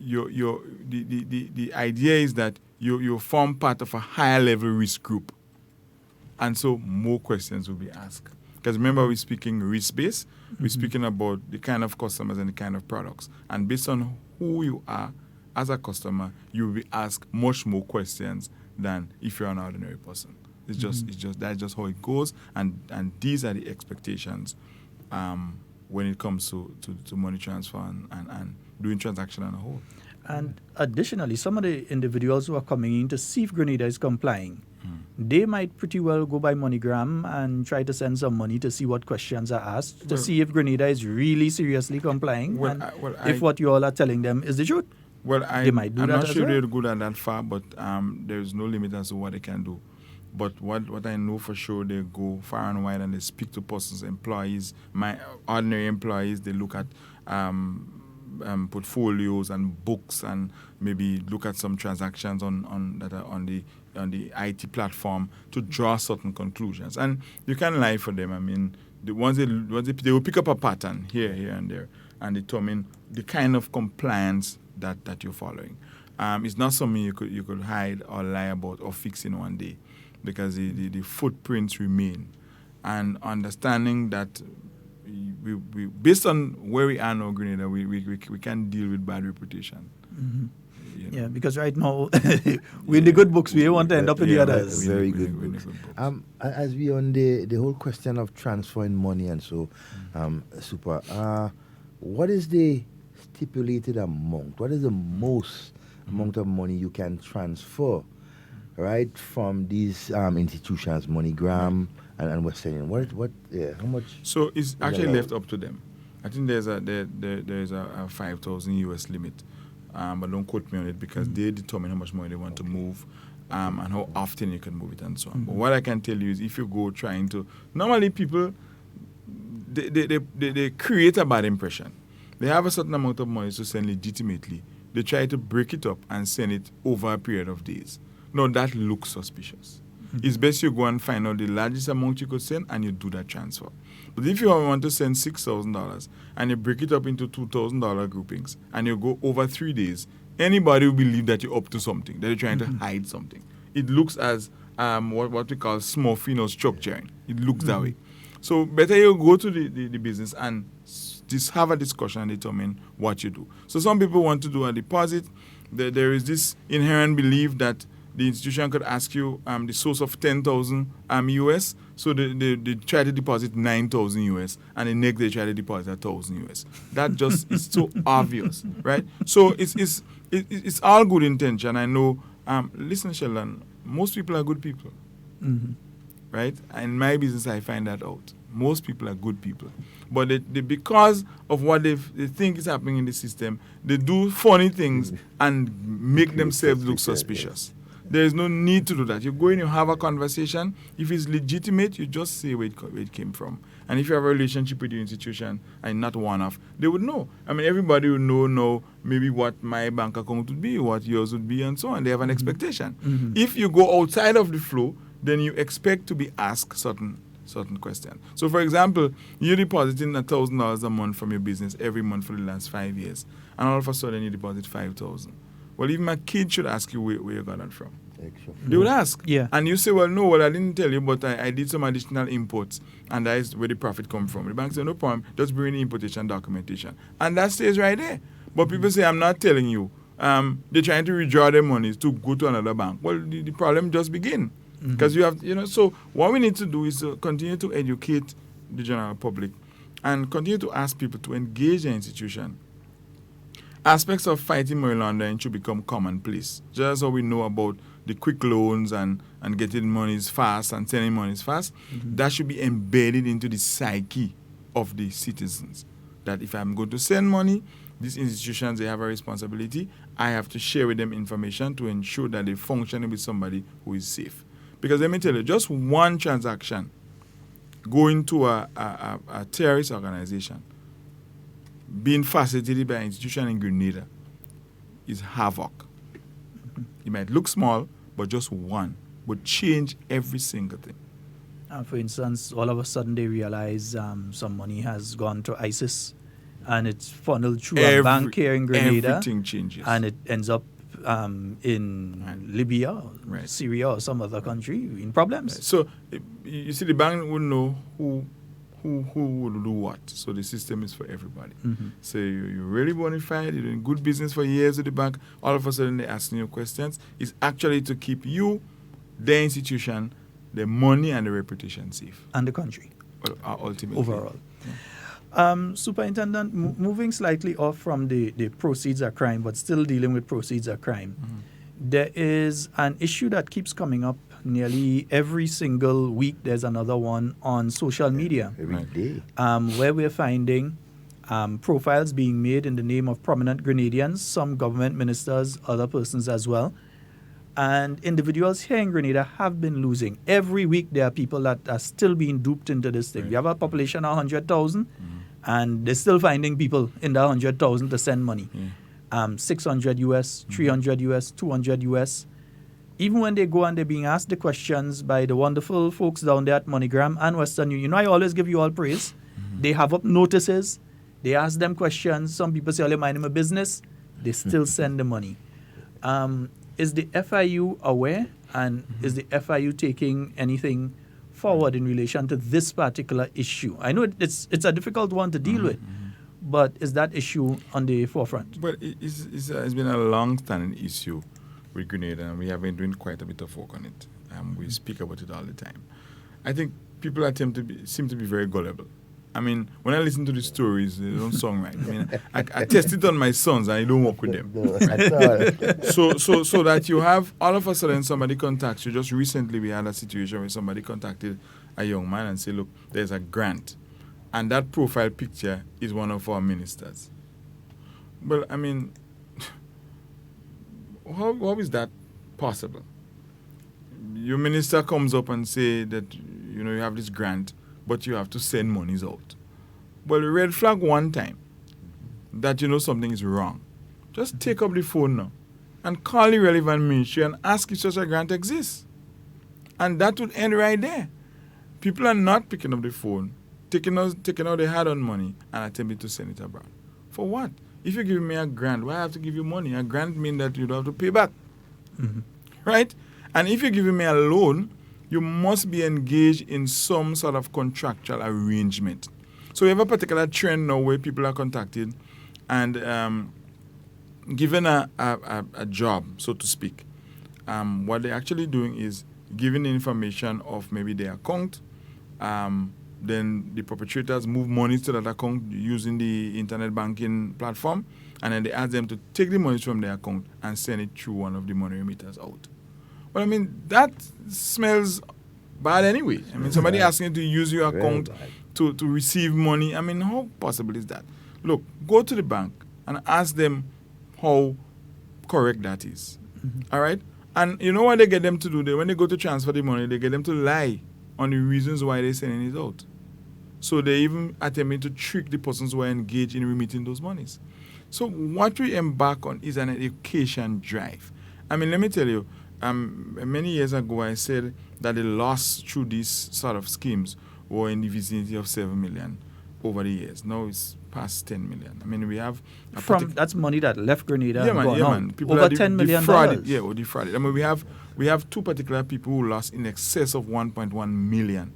the idea is that you form part of a higher level risk group, and so more questions will be asked. Because remember, we're speaking risk-based, we're speaking about the kind of customers and the kind of products, and based on who you are as a customer, you will be asked much more questions than if you're an ordinary person. It's just that's just how it goes, and these are the expectations when it comes to money transfer and doing transaction on a whole. And additionally, some of the individuals who are coming in to see if Grenada is complying, they might pretty well go by MoneyGram and try to send some money to see what questions are asked, to see if Grenada is really seriously complying, if what you all are telling them is the truth. Well, they might do I'm that not as sure well. they're good at that far, but there is no limit as to what they can do. But what I know for sure, they go far and wide and they speak to persons, employees, my ordinary employees. They look at portfolios and books, and maybe look at some transactions that are on the IT platform to draw certain conclusions. And you can't lie for them. I mean, they will pick up a pattern here and there and determine the kind of compliance that you're following. It's not something you could hide or lie about or fix in one day, because the footprints remain. And understanding that we based on where we are now, Grenada, we can't deal with bad reputation. Mm-hmm. Yeah, because right now, we're in the good books, we want to end up in the others. Very good books. As we on the whole question of transferring money and so, Super, what is the stipulated amount? What is the most amount of money you can transfer, right, from these institutions, MoneyGram and Western Union? How much? So it's actually left up to them. I think there's a 5,000 US limit, but don't quote me on it, because they determine how much money they want to move, and how often you can move it and so on. But what I can tell you is, if you go trying to, normally people they create a bad impression. They have a certain amount of money to send legitimately. They try to break it up and send it over a period of days. No, that looks suspicious. It's best you go and find out the largest amount you could send and you do that transfer. But if you want to send $6,000 and you break it up into $2,000 groupings and you go over 3 days, anybody will believe that you're up to something, that you're trying to hide something. It looks as what we call smurfing or structuring. It looks that way. So better you go to the business and just have a discussion and determine what you do. So some people want to do a deposit. There is this inherent belief that the institution could ask you the source of 10,000 US, so they try to deposit 9,000 US, and the next they try to deposit 1,000 US. That just is so obvious, right? So it's all good intention. I know. Listen, Sheldon, most people are good people, right? In my business, I find that out. Most people are good people, but they because of what they think is happening in the system, they do funny things and make themselves look suspicious. There is no need to do that. You go in, you have a conversation. If it's legitimate, you just say where it came from. And if you have a relationship with your institution and not one-off, they would know. I mean, everybody would know maybe what my bank account would be, what yours would be, and so on. They have an expectation. If you go outside of the flow, then you expect to be asked certain questions. So, for example, you're depositing $1,000 a month from your business every month for the last 5 years, and all of a sudden you deposit $5,000. Well, even my kid should ask you where you got that from. They would ask. Yeah. And you say, well, I didn't tell you, but I did some additional imports, and that is where the profit come from. The bank said, no problem, just bring the importation documentation. And that stays right there. But people say, I'm not telling you. They're trying to withdraw their money to go to another bank. Well, the problem just begins. Because you have, so what we need to do is to continue to educate the general public and continue to ask people to engage the institution. Aspects of fighting money laundering should become commonplace. Just so we know about the quick loans and getting monies fast and sending monies fast, that should be embedded into the psyche of the citizens. That if I'm going to send money, these institutions, they have a responsibility. I have to share with them information to ensure that they function with somebody who is safe. Because let me tell you, just one transaction going to a terrorist organization being facilitated by an institution in Grenada is havoc. It might look small, but just one would change every single thing. For instance, all of a sudden they realize some money has gone to ISIS and it's funneled through a bank here in Grenada. Everything changes. And it ends up in Libya, Syria, or some other country in problems. Right. So you see, the bank would know who would do what. So the system is for everybody. So you're really bona fide, you're doing good business for years with the bank, all of a sudden they're asking you questions. It's actually to keep you, the institution, the money and the reputation safe. And the country. Well, ultimately. Overall. Superintendent, moving slightly off from the proceeds of crime, but still dealing with proceeds of crime, there is an issue that keeps coming up nearly every single week. There's another one on social media. Every day. Where we're finding profiles being made in the name of prominent Grenadians, some government ministers, other persons as well. And individuals here in Grenada have been losing. Every week there are people that are still being duped into this thing. We have a population of 100,000, and they're still finding people in the 100,000 to send money. 600 US, 300 US, 200 US. Even when they go and they're being asked the questions by the wonderful folks down there at MoneyGram and Western Union, I always give you all praise. They have up notices. They ask them questions. Some people say, oh, you're minding my business. They still send the money. Is the FIU aware, and is the FIU taking anything forward in relation to this particular issue? I know it's a difficult one to deal with, but is that issue on the forefront? Well, it's been a long-standing issue with Grenada, and we have been doing quite a bit of work on it. We speak about it all the time. I think people seem to be very gullible. I mean, when I listen to the stories, they don't sound right. I mean, I test it on my sons, and I don't work with them. Right? So that you have, all of a sudden, somebody contacts you. Just recently, we had a situation where somebody contacted a young man and said, look, there's a grant. And that profile picture is one of our ministers. Well, I mean, how is that possible? Your minister comes up and say that, you have this grant, but you have to send monies out. Well, red flag one time that something is wrong. Just take up the phone now and call the relevant ministry and ask if such a grant exists. And that would end right there. People are not picking up the phone, taking out their hard-earned money and attempting to send it abroad. For what? If you give me a grant, why I have to give you money? A grant means that you don't have to pay back. Mm-hmm. Right? And if you're giving me a loan, you must be engaged in some sort of contractual arrangement. So we have a particular trend now where people are contacted and given a job, so to speak. What they're actually doing is giving the information of maybe their account. Then the perpetrators move money to that account using the internet banking platform, and then they ask them to take the money from their account and send it through one of the money remitters out. Well, I mean, that smells bad anyway. I mean, somebody asking you to use your account to receive money. I mean, how possible is that? Look, go to the bank and ask them how correct that is. All right? And you know what they get them to do? When they go to transfer the money, they get them to lie on the reasons why they're sending it out. So they even attempting to trick the persons who are engaged in remitting those monies. So what we embark on is an education drive. I mean, let me tell you, many years ago I said that the loss through these sort of schemes were in the vicinity of 7 million over the years. Now it's past 10 million. I mean, we have... That's money that left Grenada and gone man. People over $10 million. Defrauded. I mean, we have two particular people who lost in excess of 1.1 million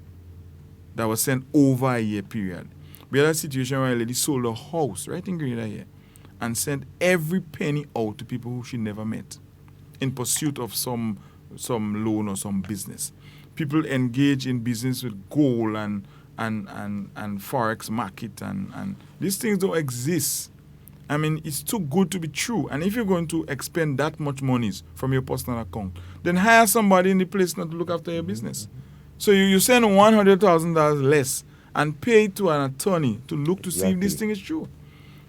that was sent over a year period. We had a situation where a lady sold a house right in Grenada here and sent every penny out to people who she never met in pursuit of some loan or some business. People engage in business with gold and forex market and these things don't exist. I mean, it's too good to be true. And if you're going to expend that much monies from your personal account, then hire somebody in the place not to look after your business. So you send $100,000 less and pay to an attorney to look to see if this thing is true.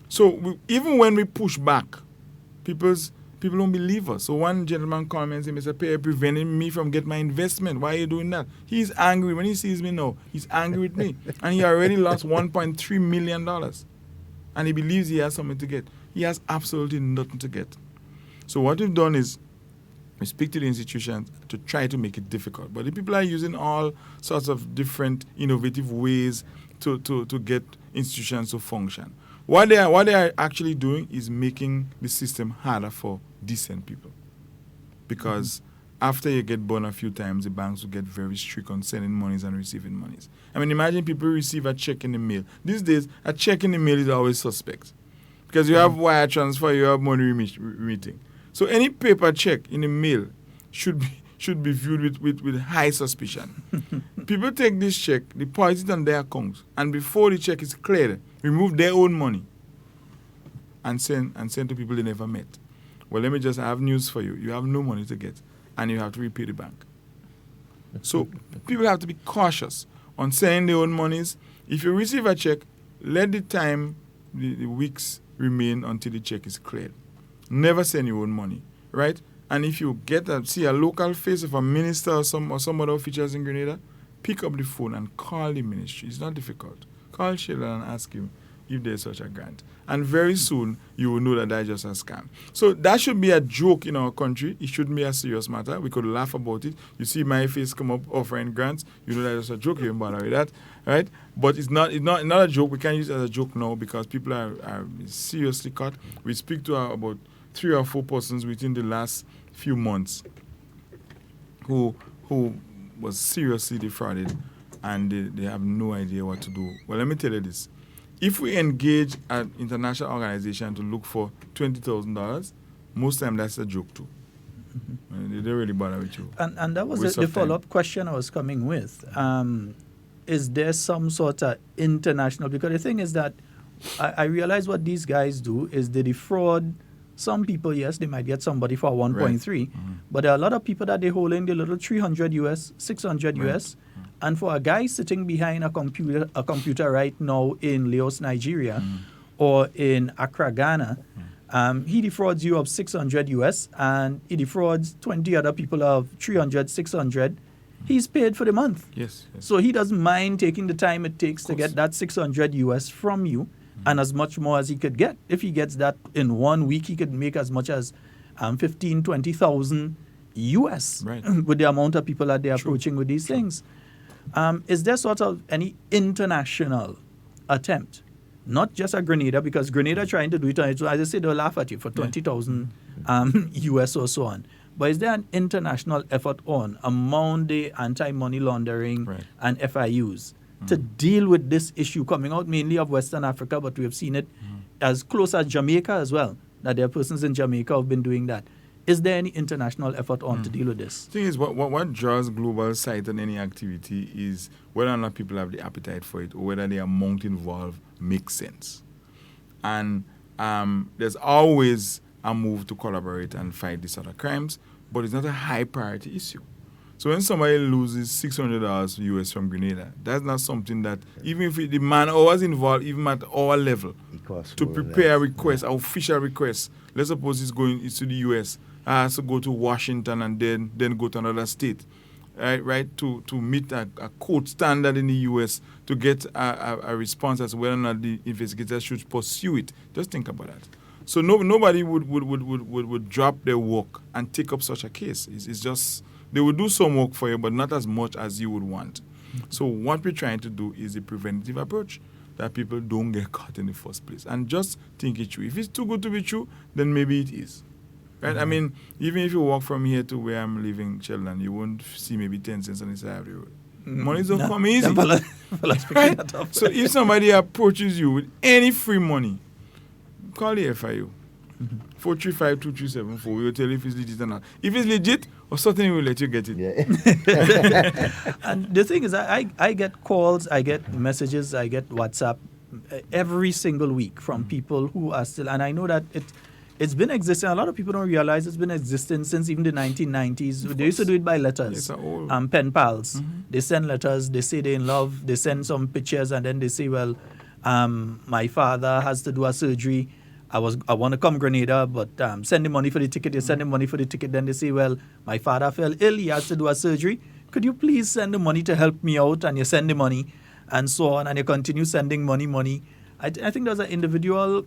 So even when we push back, people don't believe us. So one gentleman comments, Mr. Perry preventing me from getting my investment. Why are you doing that? He's angry. When he sees me now, he's angry with me. And he already lost $1.3 million. And he believes he has something to get. He has absolutely nothing to get. So what we've done is we speak to the institutions to try to make it difficult. But the people are using all sorts of different innovative ways to get institutions to function. What they are actually doing is making the system harder for decent people. Because after you get burned a few times, the banks will get very strict on sending monies and receiving monies. I mean, imagine people receive a check in the mail. These days, a check in the mail is always suspect. Because you have wire transfer, you have money remitting. So any paper check in the mail should be viewed with high suspicion. People take this check, deposit it on their accounts, and before the check is cleared, remove their own money and send to people they never met. Well, I have news for you. You have no money to get, and you have to repay the bank. So people have to be cautious on sending their own monies. If you receive a check, let the weeks remain until the check is cleared. Never send your own money, right? And if you see a local face of a minister or some other officials in Grenada, pick up the phone and call the ministry. It's not difficult. Call Sheldon and ask him if there's such a grant. And very soon, you will know that is just a scam. So that should be a joke in our country. It shouldn't be a serious matter. We could laugh about it. You see my face come up offering grants. You know that it's a joke. You don't bother with that, right? But it's not a joke. We can't use it as a joke now because people are seriously caught. We speak to about 3 or 4 persons within the last few months who was seriously defrauded, and they have no idea what to do. Well, let me tell you this. If we engage an international organization to look for $20,000, most time that's a joke too. They don't really bother with you. And that was the follow-up question I was coming with. Is there some sort of international... Because the thing is that I realize what these guys do is they defraud some people. Yes, they might get somebody for 1.3, right. But there are a lot of people that they hold in the little 300 US, 600 right. US. And for a guy sitting behind a computer right now in Lagos, Nigeria, or in Accra, Ghana, he defrauds you of 600 US, and he defrauds 20 other people of 300, 600. He's paid for the month. Yes. So he doesn't mind taking the time it takes to get that 600 US from you, and as much more as he could get. If he gets that in 1 week, he could make as much as 15,000, 20,000 U.S. with the amount of people that they're approaching with these things. Is there sort of any international attempt, not just at Grenada, because Grenada trying to do it on its own, as I say, they'll laugh at you for 20,000 US or so on. But is there an international effort on among the anti-money laundering and FIUs to deal with this issue coming out mainly of Western Africa, but we have seen it as close as Jamaica as well, that there are persons in Jamaica who have been doing that. Is there any international effort on to deal with this? The thing is, what draws global sight on any activity is whether or not people have the appetite for it or whether the amount involved makes sense. And there's always a move to collaborate and fight these sort of crimes, but it's not a high priority issue. So when somebody loses $600 US from Grenada, that's not something that, even if the man was involved, even at our level, to prepare a request, an official request, let's suppose it's to the US, has to go to Washington and then go to another state, right? To meet a court standard in the U.S. to get a response as to whether or not the investigators should pursue it. Just think about that. So nobody would drop their work and take up such a case. It's just they would do some work for you, but not as much as you would want. So what we're trying to do is a preventative approach that people don't get caught in the first place, and just think it through. If it's too good to be true, then maybe it is. Right? I mean, even if you walk from here to where I'm living, Sheldon, you won't see maybe 10 cents on the side of the road. Money don't come easy. Right? So if somebody approaches you with any free money, call the FIU. 435-2374. We will tell you if it's legit or not. If it's legit, or certainly we'll let you get it. And the thing is, I get calls, I get messages, I get WhatsApp every single week from people who are still, and I know that it's been existing. A lot of people don't realize it's been existing since even the 1990s. They used to do it by letters, pen pals. They send letters, they say they're in love, they send some pictures, and then they say, well, my father has to do a surgery. I want to come Grenada, but send him money for the ticket. They send him money for the ticket. Then they say, well, my father fell ill. He has to do a surgery. Could you please send the money to help me out? And you send the money and so on. And you continue sending money. I think there's an individual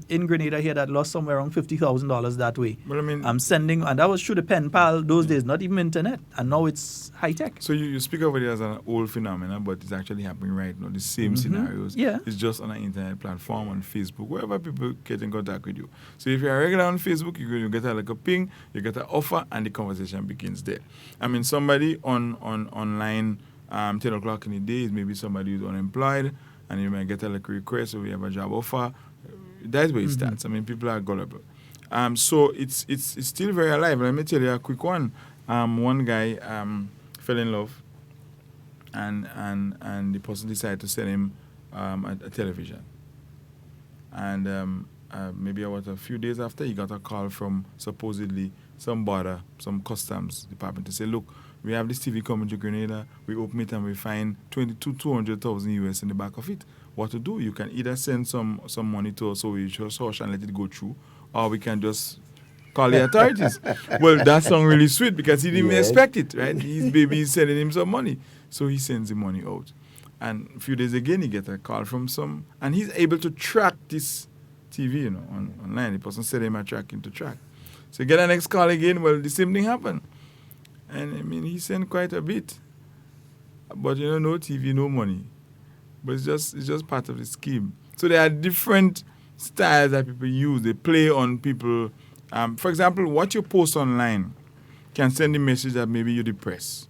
in Grenada here that lost somewhere around $50,000 that way. But I mean, I'm sending, and that was through the pen pal those days, not even internet. And now it's high tech. So you speak of it as an old phenomenon, but it's actually happening right now. The same scenarios. Yeah. It's just on an internet platform, on Facebook, wherever people get in contact with you. So if you're a regular on Facebook, you get a ping, you get an offer, and the conversation begins there. I mean, somebody online 10 o'clock in the day is maybe somebody who's unemployed, and you might get a request, or we have a job offer. That's where it starts. I mean, people are gullible. So it's still very alive. Let me tell you a quick one. One guy fell in love, and the person decided to send him a television. And maybe about a few days after, he got a call from supposedly some border, some customs department to say, look, we have this TV coming to Grenada. We open it and we find 200,000 US in the back of it. What to do? You can either send some money to us, so we just hush and let it go through, or we can just call the authorities. Well, that sounds really sweet because he didn't expect it, right? His baby is sending him some money, so he sends the money out. And a few days again, he gets a call from some, and he's able to track this TV, online. The person said him a tracking to track. So you get a next call again. Well, the same thing happened. And I mean, he sent quite a bit, but no TV, no money. But it's just part of the scheme. So there are different styles that people use. They play on people. For example, what you post online can send a message that maybe you're depressed.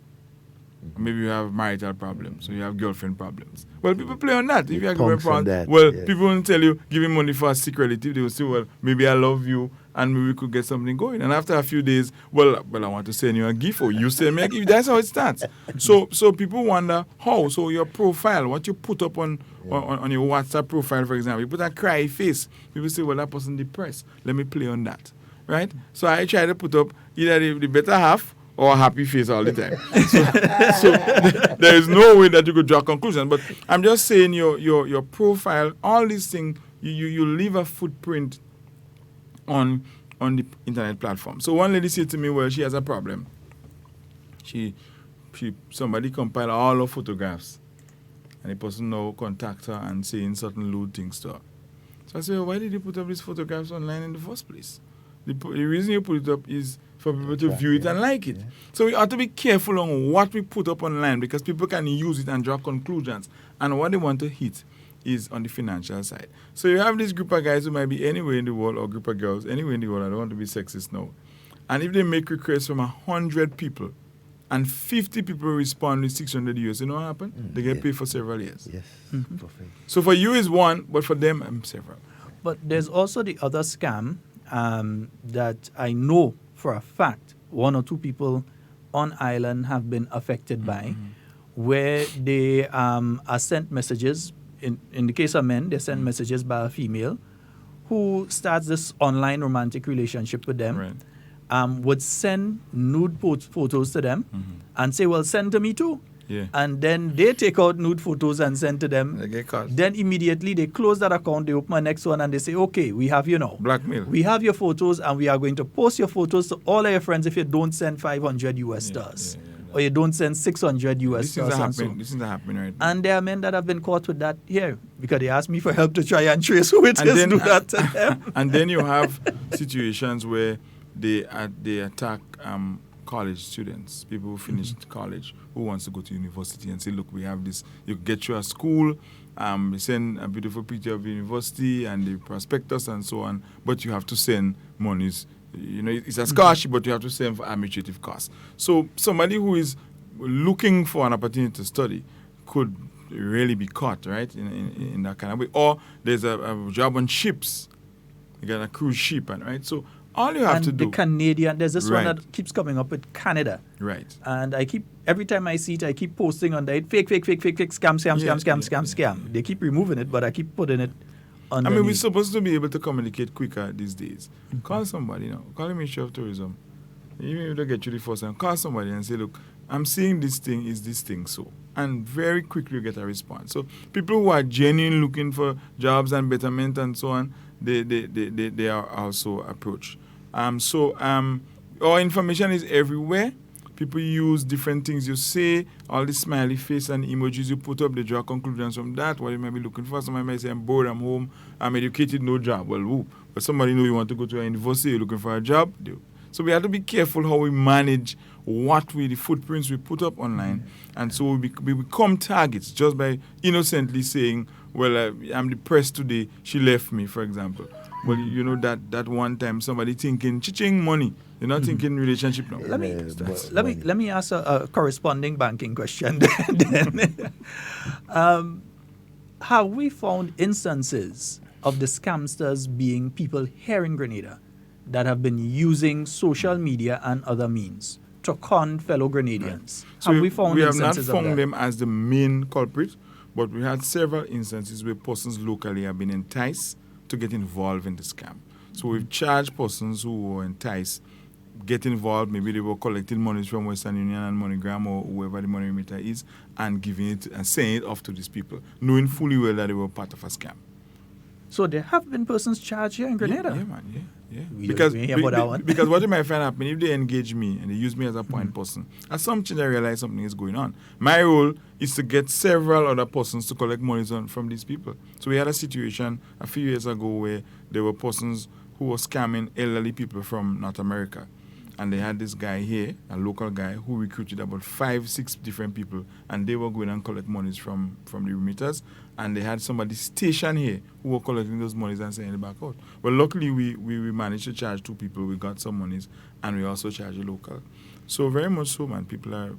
Maybe you have marital problems, or you have girlfriend problems. Well, people play on that. If you have girlfriend problems, people won't tell you, give me money for a sick relative. They will say, well, maybe I love you, and maybe we could get something going. And after a few days, well, I want to send you a gift, or you send me a gift. That's how it starts. So people wonder how. So your profile, what you put up on your WhatsApp profile, for example, you put a cry face. People say, well, that person depressed. Let me play on that, right? So I try to put up either the better half or a happy face all the time. So there is no way that you could draw conclusions. But I'm just saying your profile, all these things, you leave a footprint on the internet platform. So one lady said to me, well, she has a problem. Somebody compiled all her photographs, and the person now contact her and saying certain lewd things to her. So I said, well, why did you put up these photographs online in the first place? The reason you put it up is for people to view it and like it. So we have to be careful on what we put up online because people can use it and draw conclusions. And what they want to hit is on the financial side. So you have this group of guys who might be anywhere in the world, or group of girls anywhere in the world. I don't want to be sexist now. And if they make requests from 100 people and 50 people respond with 600 US, you know what happens? They get paid for several years. Yes. Perfect. So for you is one, but for them, several. But there's also the other scam that I know for a fact 1 or 2 people on island have been affected by, where they are sent messages. In the case of men, they send messages by a female who starts this online romantic relationship with them, would send nude photos to them and say, well, send to me too. Yeah. And then they take out nude photos and send to them. They get caught. Then immediately they close that account, they open a next one and they say, okay, we have you now. Blackmail. We have your photos and we are going to post your photos to all of your friends if you don't send 500 US dollars. Or you don't send 600 US dollars. This is happening right now. And there are men that have been caught with that here because they asked me for help to try and trace who it is, do that to them. And then you have situations where they attack college students, people who finished college, who wants to go to university and say, look, we have this, you get you a school, we send a beautiful picture of the university and the prospectus and so on, but you have to send monies. You know, it's a scholarship, but you have to send for administrative costs. So somebody who is looking for an opportunity to study could really be caught, right, in that kind of way. Or there's a job on ships. You got a cruise ship, and right? So all you have to do... the Canadian, there's this one that keeps coming up with Canada. Right. And every time I see it, I keep posting on that, fake, scam. They keep removing it, but I keep putting it underneath. I mean, we're supposed to be able to communicate quicker these days. Call somebody, call the Ministry of Tourism. Even if they get you the first time, call somebody and say, look, I'm seeing this thing, is this thing so? And very quickly you get a response. So people who are genuinely looking for jobs and betterment and so on, they are also approached. Our information is everywhere. People use different things you say, all the smiley face and emojis you put up, they draw conclusions from that, what you might be looking for. Somebody might say, I'm bored, I'm home, I'm educated, no job. Well, whoop. But somebody know you want to go to a university, you're looking for a job. So we have to be careful how we manage the footprints we put up online. And so we become targets just by innocently saying, well, I'm depressed today, she left me, for example. Well, you know that one time somebody thinking, ching money. You're not thinking relationship now. Let me ask a corresponding banking question then. Have we found instances of the scamsters being people here in Grenada that have been using social media and other means to con fellow Grenadians? Right. So we have not instances found them as the main culprit, but we had several instances where persons locally have been enticed to get involved in the scam. So we've charged persons who were enticed, get involved. Maybe they were collecting monies from Western Union and MoneyGram or whoever the money remitter is, and giving it and saying it off to these people, knowing fully well that they were part of a scam. So there have been persons charged here in Grenada? Yeah, man. Because what you might find happen, if they engage me and they use me as a point person, at some point I realize something is going on. My role is to get several other persons to collect monies from these people. So we had a situation a few years ago where there were persons who were scamming elderly people from North America. And they had this guy here, a local guy, who recruited about 5-6 different people, and they were going and collect monies from the remitters. And they had somebody stationed here who were collecting those monies and sending it back out. Well, luckily, we managed to charge 2 people. We got some monies, and we also charged a local. So very much so, man.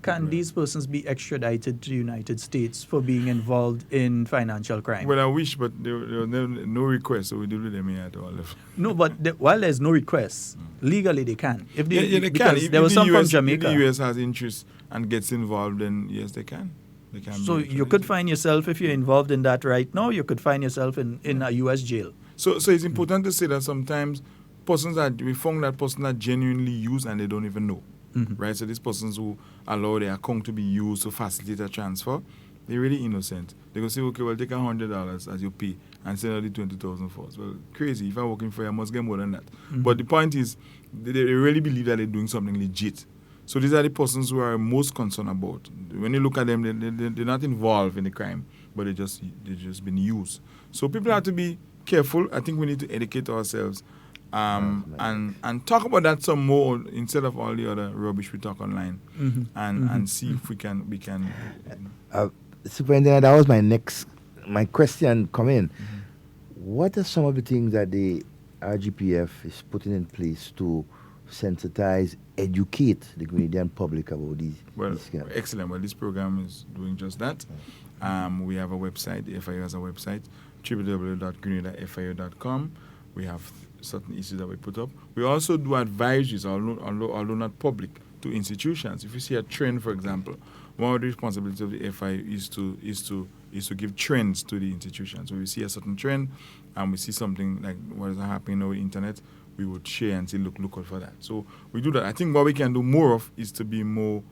Can these persons be extradited to the United States for being involved in financial crime? Well, I wish, but there was no request, so we deal with them here at all. No, but while there's no request, legally they can. If they can. If there was some from Jamaica. If the U.S. has interest and gets involved, then yes, they can. They can. So you could find yourself, if you're involved in that right now, you could find yourself in a U.S. jail. So it's important to say that sometimes we found that persons are genuinely used and they don't even know. Right, so these persons who allow their account to be used to facilitate a transfer, they're really innocent. They go say, okay, well, take $100 as you pay and send out the 20,000 for us. Well, crazy. If I'm working for you, I must get more than that. But the point is, they really believe that they're doing something legit. So these are the persons who are most concerned about. When you look at them, they're not involved in the crime, but they've just been used. So people have to be careful. I think we need to educate ourselves and talk about that some more instead of all the other rubbish we talk online, and see if we can. Superintendent, that was my question come in. What are some of the things that the RGPF is putting in place to sensitize, educate the Grenadian public about these? Excellent. Well, this program is doing just that. We have a website. The FIU has a website, www.grenadafio.com. We have certain issues that we put up. We also do advisories, although not public, to institutions. If you see a trend, for example, one of the responsibilities of the FIU is to give trends to the institutions. So we see a certain trend, and we see something like what is happening on the internet, we would share and say, look out for that. So we do that. I think what we can do more of is to be more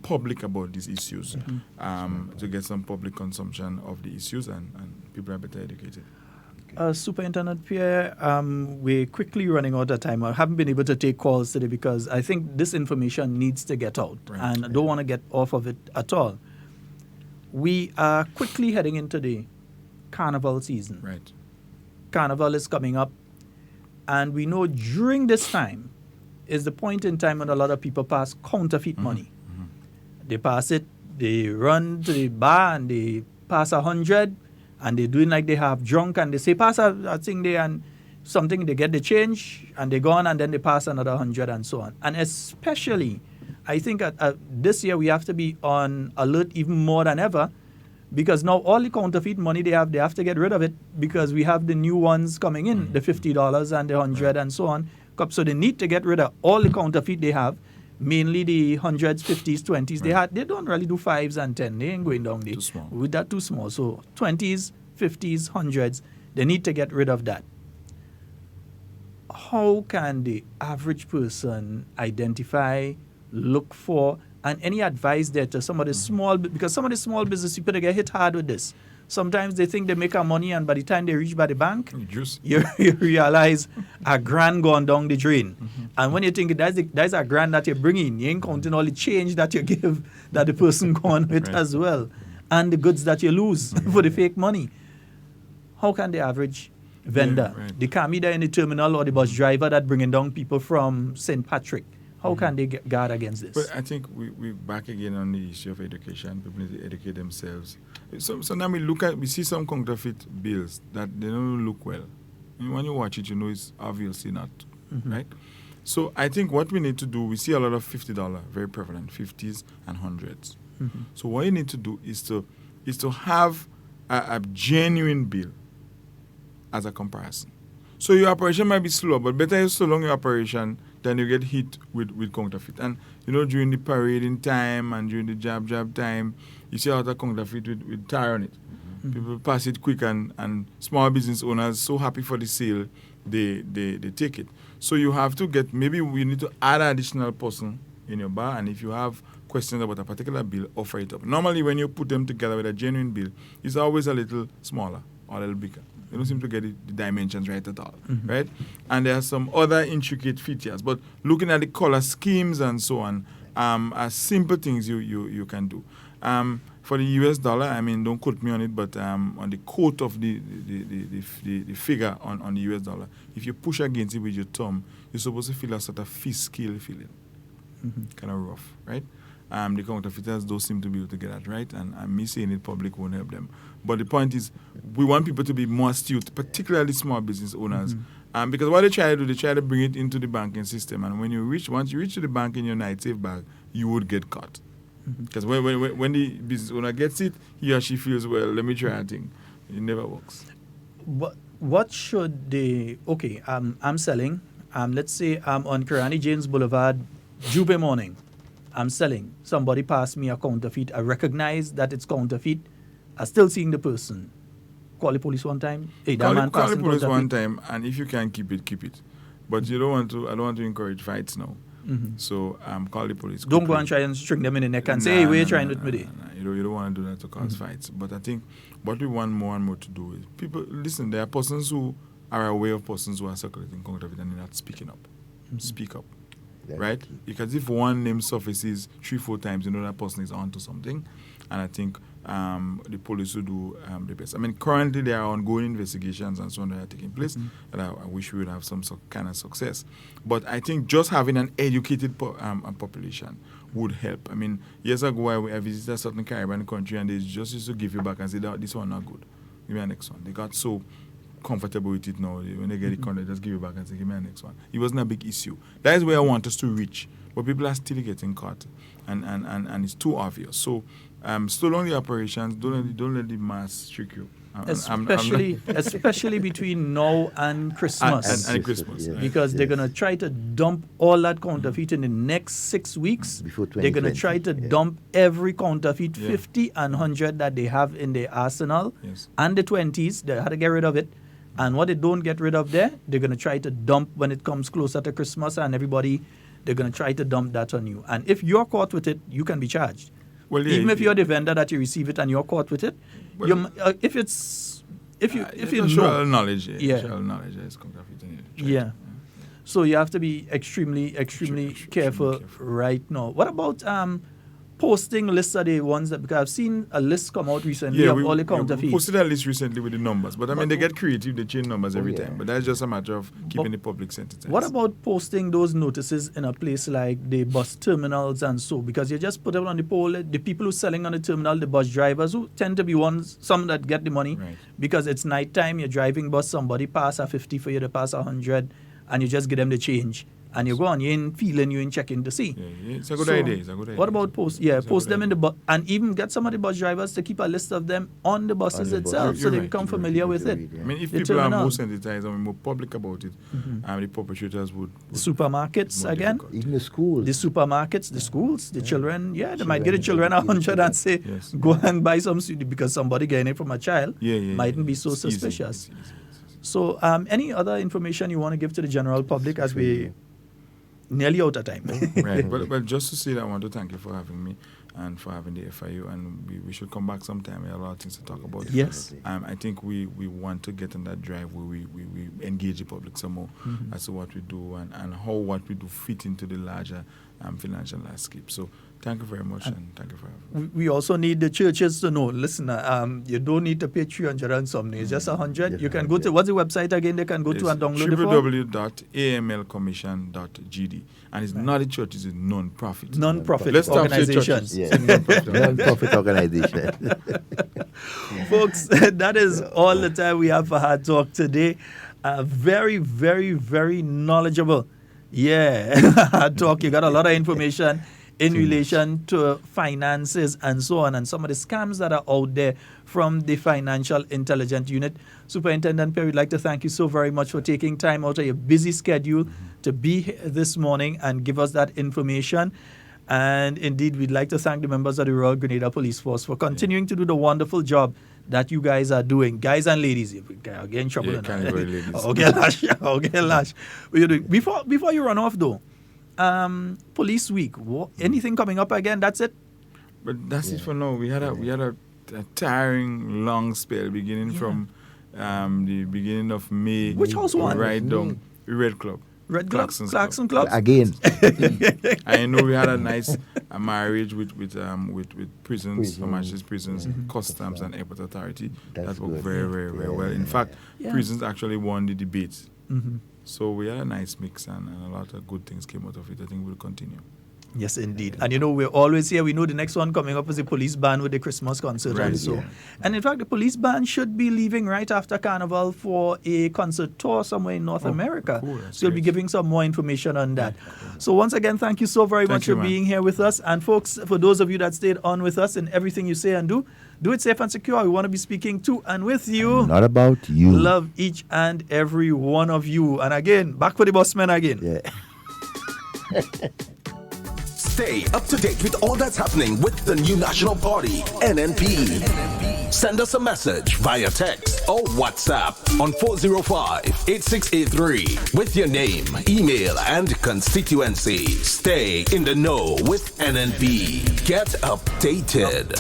public about these issues, to get some public consumption of the issues, and people are better educated. Superintendent Pierre, we're quickly running out of time. I haven't been able to take calls today because I think this information needs to get out, and I don't want to get off of it at all. We are quickly heading into the carnival season. Right. Carnival is coming up, and we know during this time is the point in time when a lot of people pass counterfeit money. They pass it, they run to the bar and they pass 100, and they're doing like they have drunk, and they say pass a thing there and something, they get the change and they go on, and then they pass another 100 and so on. And especially, I think this year we have to be on alert even more than ever, because now all the counterfeit money they have to get rid of it, because we have the new ones coming in, the $50 and the 100 and so on. So they need to get rid of all the counterfeit they have, mainly the 100s, 50s, 20s. They don't really do 5s and 10. They ain't going down there. Too small. With that, too small. So 20s, 50s, 100s, they need to get rid of that. How can the average person identify, look for, and any advice there to some of the small, because some of the small business people, they get hit hard with this. Sometimes they think they make our money, and by the time they reach by the bank, you realize $1,000 gone down the drain. And when you think that's $1,000 that you bring in, you ain't counting all the change that you give that the person gone with as well, and the goods that you lose for the fake money. How can the average vendor, the camida in the terminal or the bus driver that bringing down people from St. Patrick, how can they guard against this? But I think we're back again on the issue of education. People need to educate themselves. So now we see some counterfeit bills that they don't look well. And when you watch it, you know it's obviously not, right? So I think what we need to do, we see a lot of $50, very prevalent, 50s and 100s. So what you need to do is to have a genuine bill as a comparison. So your operation might be slow, but better you slow down your operation than you get hit with counterfeit. And, during the parading time and during the jab time, you see how the counterfeit with tire on it. People pass it quick, and small business owners so happy for the sale, they take it. So you have to maybe we need to add an additional person in your bar, and if you have questions about a particular bill, offer it up. Normally when you put them together with a genuine bill, it's always a little smaller or a little bigger. You don't seem to get the dimensions right at all, right? And there are some other intricate features, but looking at the color schemes and so on are simple things you can do. For the US dollar, don't quote me on it, but on the quote of the figure on the US dollar, if you push against it with your thumb, you're supposed to feel a sort of fist scale feeling, kind of rough, right? The counterfeiters don't seem to be able to get that right, and me saying it public won't help them. But the point is, we want people to be more astute, particularly small business owners, because what they try to do, they try to bring it into the banking system, and once you reach to the bank in your night safe bag, you would get caught. Because when the business owner gets it, he or she feels, well, let me try a thing. It never works. What should they... Okay, I'm selling. Let's say I'm on Kirani James Boulevard, Jubilee morning. I'm selling. Somebody passed me a counterfeit. I recognize that it's counterfeit. I'm still seeing the person. Call the police one time. Hey, call the police one time, and if you can keep it, keep it. But you don't want to. I don't want to encourage fights now. So call the police. Don't go and try and string them in the neck and say, hey, we're trying with me. You don't want to do that to cause fights. But I think what we want more and more to do is people listen. There are persons who are aware of persons who are circulating counterfeit and they're not speaking up. Speak up. Right? Because if one name surfaces 3-4 times, you know that person is onto something. And I think the police will do the best. I mean, currently there are ongoing investigations and so on that are taking place, and I wish we would have some kind of success. But I think just having an educated population would help. I mean, years ago I visited a certain Caribbean country and they just used to give you back and say, this one not good, give me the next one. They got so comfortable with it now. When they get the contract, just give you back and say, give me the next one. It wasn't a big issue. That is where I want us to reach. But people are still getting caught, and it's too obvious. So slow down the operations. Don't let the mass trick you. Especially between now and Christmas. And Christmas. Yes, because they're going to try to dump all that counterfeit in the next 6 weeks. Before They're going to try to dump every counterfeit, 50 and 100 that they have in their arsenal, and the 20s. They had to get rid of it. And what they don't get rid of there, they're going to try to dump when it comes closer to Christmas, and everybody, they're going to try to dump that on you. And if you're caught with it, you can be charged. Well, even if you're the vendor that you receive it and you're caught with it, if you know knowledge, is counterfeit. So you have to be extremely careful right now. What about posting lists of the ones that, because I've seen a list come out recently of all the counterfeits. We posted a list recently with the numbers, but I mean they get creative, they change numbers every time. But that's just a matter of keeping the public sensitized. What about posting those notices in a place like the bus terminals and so? Because you just put it on the pole, the people who are selling on the terminal, the bus drivers who tend to be some that get the money, because it's nighttime, you're driving bus, somebody pass a 50 for you to pass 100, and you just give them the change. And you go on, you ain't feeling, you ain't checking to see. It's a good idea. What about post them in the bus, and even get some of the bus drivers to keep a list of them on the buses itself, so they become familiar with it. I mean, if people are more sensitized and more public about it, the perpetrators would supermarkets again, even the schools, the supermarkets, the schools, the children. They might get the children 100 and say, go and buy some, because somebody getting it from a child mightn't be so suspicious. So, any other information you want to give to the general public as we nearly out of time? Right. But just to say that I want to thank you for having me and for having the FIU, and we should come back sometime. We have a lot of things to talk about. Yes. I think we want to get in that drive where we engage the public some more as to what we do and how what we do fit into the larger financial landscape. So thank you very much, and thank you for having me. We also need the churches to know, listen, you don't need to pay 300 and something. It's just 100. You can go to, what's the website again they can go to and download it for? www.amlcommission.gd. And it's not a church, it's a non-profit. Non-profit organization. Non-profit organization. Folks, that is all the time we have for Hard Talk today. Very, very, very knowledgeable. Hard Talk. You got a lot of information in relation to finances and so on, and some of the scams that are out there from the Financial Intelligence Unit. Superintendent Perry, we'd like to thank you so very much for taking time out of your busy schedule to be here this morning and give us that information. And indeed, we'd like to thank the members of the Royal Grenada Police Force for continuing to do the wonderful job that you guys are doing. Guys and ladies, I'll get in trouble. Lash. Before you run off though, Police Week, anything coming up again? That's it? But that's it for now. We had a tiring long spell beginning from the beginning of May. Which house one? Right down Red Club. Red Club? Clarkson Club? Again. I know we had a nice marriage with prisons, Her Majesty's Prisons, Customs and Airport Authority. That worked very, very, very well. In fact, prisons actually won the debates. So we had a nice mix and a lot of good things came out of it. I think we'll continue. Yes, indeed. And we're always here. We know the next one coming up is the police band with the Christmas concert also. And in fact, the police band should be leaving right after Carnival for a concert tour somewhere in North America. Cool. So you'll be giving some more information on that. So once again, thank you so very much for being here with us. And folks, for those of you that stayed on with us in everything you say and do it safe and secure. We want to be speaking to and with you. Not about you. Love each and every one of you. And again, back for the bossman again. Stay up to date with all that's happening with the new National Party, NNP. Send us a message via text or WhatsApp on 405-8683 with your name, email, and constituency. Stay in the know with NNP. Get updated.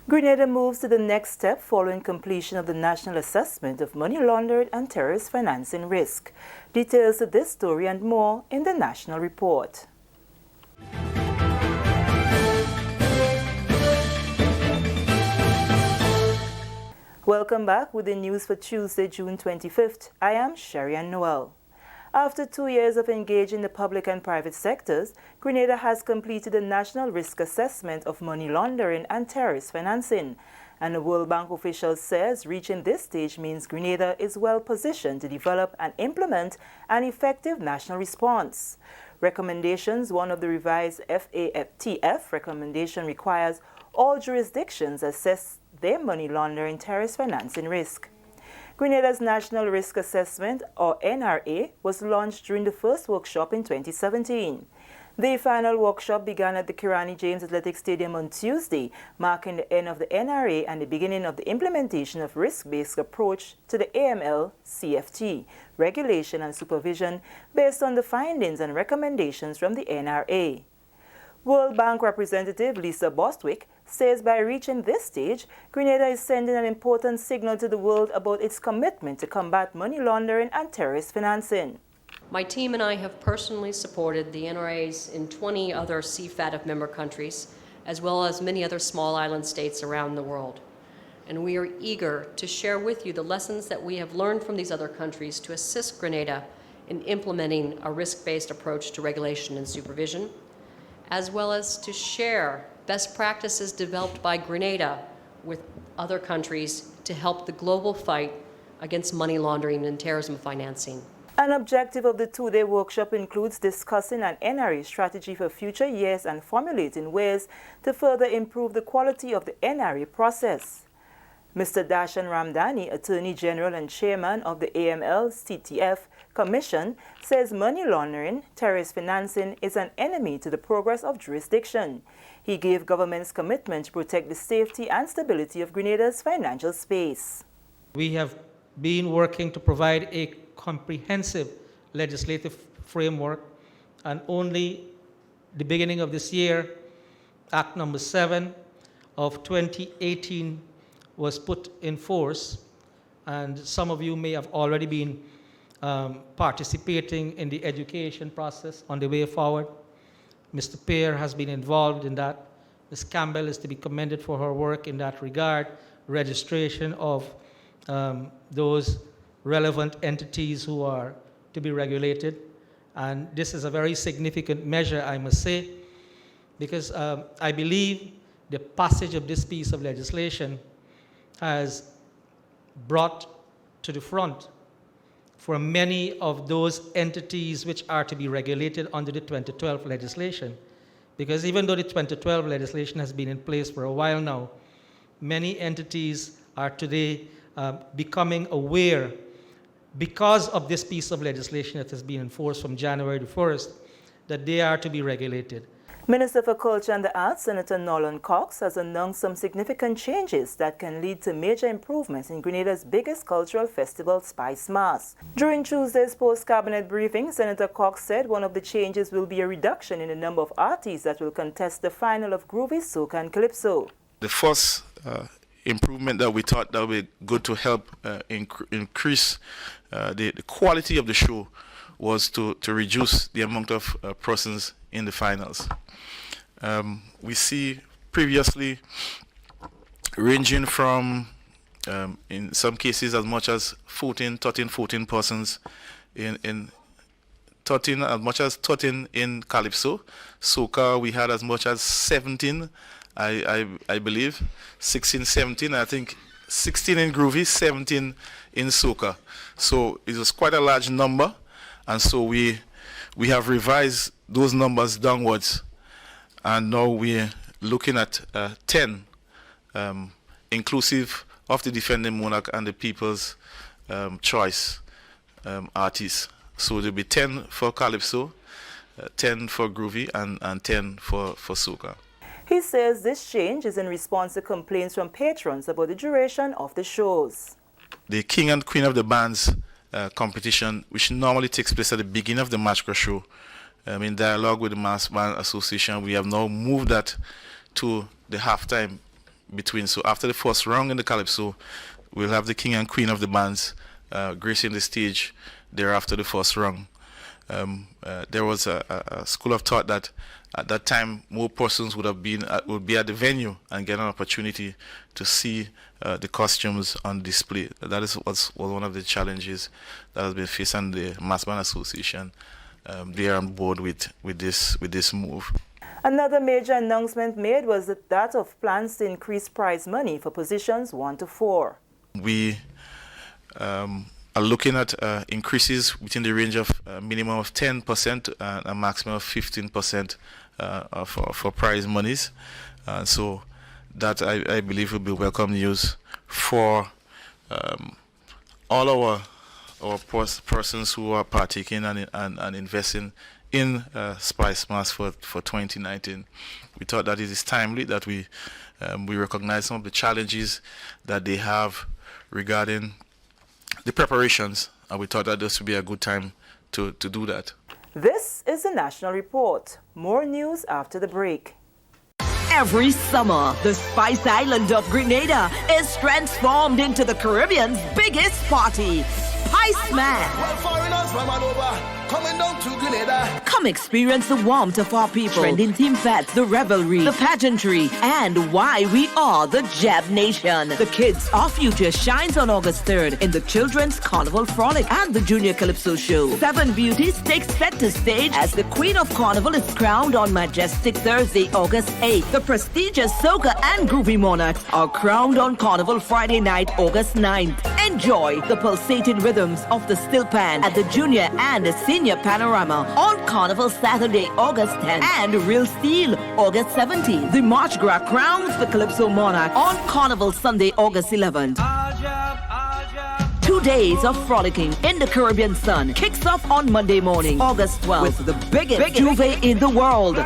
Grenada moves to the next step following completion of the National Assessment of Money Laundering and Terrorist Financing Risk. Details of this story and more in the National Report. Welcome back with the news for Tuesday, June 25th. I am Sherry-Ann Noel. After 2 years of engaging the public and private sectors, Grenada has completed a national risk assessment of money laundering and terrorist financing. And the World Bank official says reaching this stage means Grenada is well positioned to develop and implement an effective national response. Recommendations, one of the revised FATF recommendation requires all jurisdictions assess their money laundering terrorist financing risk. Grenada's National Risk Assessment, or NRA, was launched during the first workshop in 2017. The final workshop began at the Kirani James Athletic Stadium on Tuesday, marking the end of the NRA and the beginning of the implementation of risk-based approach to the AML-CFT, regulation and supervision based on the findings and recommendations from the NRA. World Bank representative Lisa Bostwick says by reaching this stage, Grenada is sending an important signal to the world about its commitment to combat money laundering and terrorist financing. My team and I have personally supported the NRAs in 20 other CFATF member countries, as well as many other small island states around the world. And we are eager to share with you the lessons that we have learned from these other countries to assist Grenada in implementing a risk-based approach to regulation and supervision, as well as to share best practices developed by Grenada with other countries to help the global fight against money laundering and terrorism financing. An objective of the two-day workshop includes discussing an NRA strategy for future years and formulating ways to further improve the quality of the NRA process. Mr. Darshan Ramdani, Attorney General and Chairman of the AML-CTF Commission, says money laundering, terrorist financing is an enemy to the progress of jurisdiction. He gave government's commitment to protect the safety and stability of Grenada's financial space. We have been working to provide a comprehensive legislative framework, and only the beginning of this year, Act number 7 of 2018 was put in force, and some of you may have already been participating in the education process on the way forward. Mr. Pear has been involved in that. Ms. Campbell is to be commended for her work in that regard, registration of those relevant entities who are to be regulated. And this is a very significant measure, I must say, because I believe the passage of this piece of legislation has brought to the front for many of those entities which are to be regulated under the 2012 legislation. Because even though the 2012 legislation has been in place for a while now, many entities are today becoming aware, because of this piece of legislation that has been enforced from January the 1st, that they are to be regulated. Minister for Culture and the Arts, Senator Nolan Cox, has announced some significant changes that can lead to major improvements in Grenada's biggest cultural festival, Spice Mass. During Tuesday's post-cabinet briefing, Senator Cox said one of the changes will be a reduction in the number of artists that will contest the final of Groovy, Soca and Calypso. The first improvement that we thought that would be good to help increase the quality of the show was to reduce the amount of persons in the finals. We see previously ranging from, in some cases, as much as 14 persons in 13, as much as 13 in Calypso. Soca, we had as much as 17, I believe, 16, 17, I think 16 in Groovy, 17 in Soca. So it was quite a large number, and so we have revised those numbers downwards, and now we're looking at 10, inclusive of the defending monarch and the People's Choice artists. So there'll be 10 for Calypso, 10 for Groovy, and 10 for Soca. He says this change is in response to complaints from patrons about the duration of the shows. The King and Queen of the Bands competition, which normally takes place at the beginning of the Matchcraft show, in dialogue with the Mass Band Association, we have now moved that to the halftime between. So after the first round in the Calypso, we'll have the king and queen of the bands gracing the stage there after the first round. There was a school of thought that at that time more persons would be at the venue and get an opportunity to see the costumes on display. That was one of the challenges that has been facing the Mass Band Association. They are on board with this move. Another major announcement made was that of plans to increase prize money for positions 1 to 4. We are looking at increases within the range of a minimum of 10% and a maximum of 15% for prize monies. So that I believe will be welcome news for all our persons who are partaking and investing in Spice Mass for 2019. We thought that it is timely that we recognize some of the challenges that they have regarding the preparations, and we thought that this would be a good time to do that. This is the National Report. More news after the break. Every summer, the Spice Island of Grenada is transformed into the Caribbean's biggest party, Spice Man. Coming down to Grenada. Come experience the warmth of our people, trending theme fats, the revelry, the pageantry, and why we are the Jab Nation. The Kids Our Future shines on August 3rd in the Children's Carnival Frolic and the Junior Calypso Show. 7 beauties take center stage as the Queen of Carnival is crowned on majestic Thursday, August 8th. The prestigious Soca and Groovy Monarchs are crowned on Carnival Friday night, August 9th. Enjoy the pulsating rhythms of the Still Pan at the Junior and the Senior Panorama on Carnival Saturday, August 10th, and Real Steel, August 17th. The March Gras crowns the Calypso Monarch on Carnival Sunday, August 11th. 2 days of frolicking in the Caribbean sun kicks off on Monday morning, August 12th, with the biggest Juve in the world,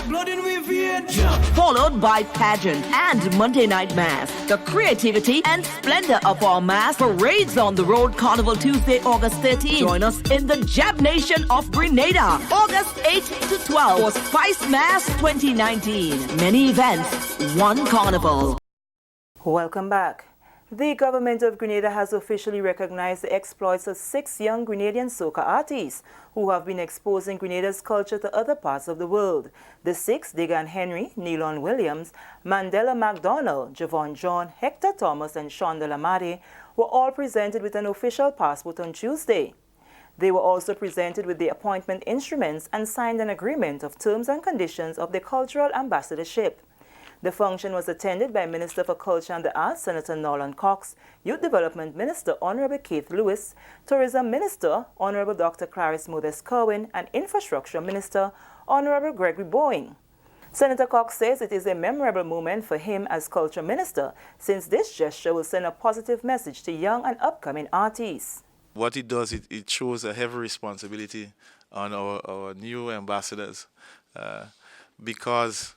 followed by pageant and Monday night mass. The creativity and splendor of our mass parades on the road Carnival Tuesday, August 13th. Join us in the Jab Nation of Grenada, August 8th to 12th for Spice Mass 2019. Many events, one carnival. Welcome back. The government of Grenada has officially recognized the exploits of 6 young Grenadian soca artists who have been exposing Grenada's culture to other parts of the world. The 6, Degan Henry, Neilon Williams, Mandela MacDonald, Javon John, Hector Thomas, and Sean Delamade, were all presented with an official passport on Tuesday. They were also presented with the appointment instruments and signed an agreement of terms and conditions of the cultural ambassadorship. The function was attended by Minister for Culture and the Arts, Senator Nolan Cox, Youth Development Minister, Honorable Keith Lewis, Tourism Minister, Honorable Dr. Clarice Modest-Kerwin, and Infrastructure Minister, Honorable Gregory Boeing. Senator Cox says it is a memorable moment for him as Culture Minister, since this gesture will send a positive message to young and upcoming artists. What it does, it shows a heavy responsibility on our new ambassadors because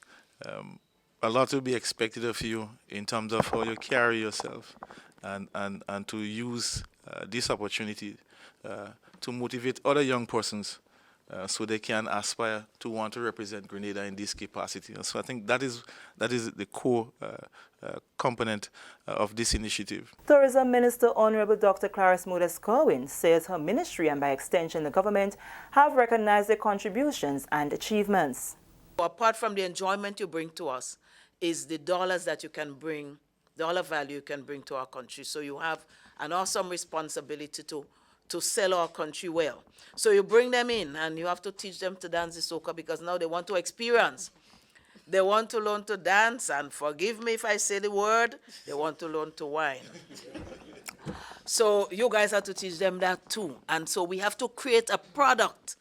a lot will be expected of you in terms of how you carry yourself and to use this opportunity to motivate other young persons so they can aspire to want to represent Grenada in this capacity. So I think that is the core component of this initiative. Tourism Minister Honorable Dr. Clarice Modest-Kerwin says her ministry and by extension the government have recognized their contributions and achievements. Apart from the enjoyment you bring to us, is the dollars that you can bring, dollar value you can bring to our country. So you have an awesome responsibility to sell our country well. So you bring them in and you have to teach them to dance the soca because now they want to experience. They want to learn to dance, and forgive me if I say the word, they want to learn to whine. So you guys have to teach them that too. And so we have to create a product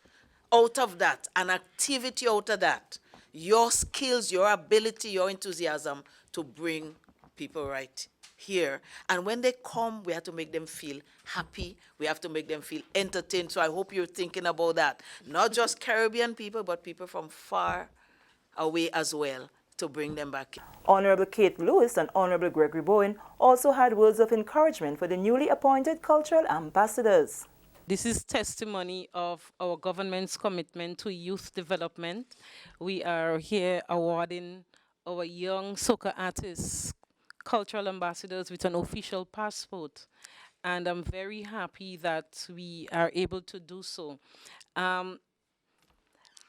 out of that, an activity out of that. Your skills, your ability, your enthusiasm to bring people right here. And when they come, we have to make them feel happy. We have to make them feel entertained. So I hope you're thinking about that. Not just Caribbean people, but people from far away as well, to bring them back. Honorable Kate Lewis and Honorable Gregory Bowen also had words of encouragement for the newly appointed cultural ambassadors. This is testimony of our government's commitment to youth development. We are here awarding our young soca artists cultural ambassadors with an official passport. And I'm very happy that we are able to do so.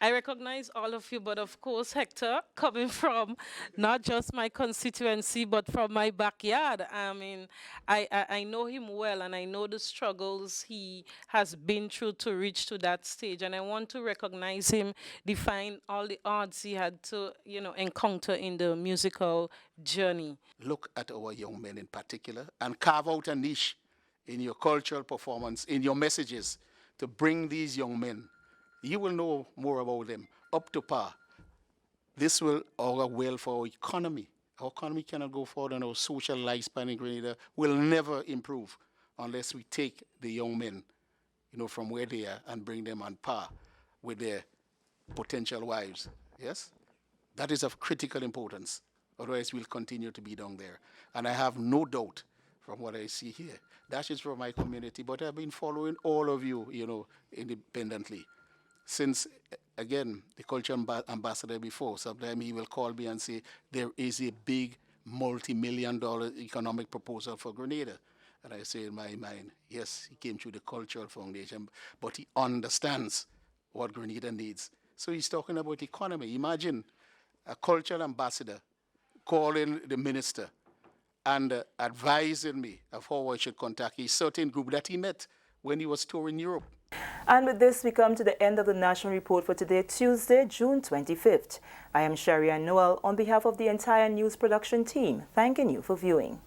I recognize all of you, but of course, Hector, coming from not just my constituency, but from my backyard. I mean, I know him well, and I know the struggles he has been through to reach to that stage. And I want to recognize him, define all the odds he had to, encounter in the musical journey. Look at our young men in particular and carve out a niche in your cultural performance, in your messages, to bring these young men. You will know more about them, up to par. This will augur well for our economy. Our economy cannot go forward, and our social lifespan in Grenada will never improve unless we take the young men, from where they are and bring them on par with their potential wives. Yes? That is of critical importance. Otherwise, we'll continue to be down there. And I have no doubt from what I see here. That is from my community, but I've been following all of you, independently. Since, again, the culture ambassador before, sometimes he will call me and say, there is a big multi-million-dollar economic proposal for Grenada. And I say in my mind, yes, he came through the Cultural Foundation, but he understands what Grenada needs. So he's talking about economy. Imagine a cultural ambassador calling the minister and advising me of how I should contact a certain group that he met when he was touring Europe. And with this, we come to the end of the National Report for today, Tuesday, June 25th. I am Sherry Ann Noel on behalf of the entire news production team, thanking you for viewing.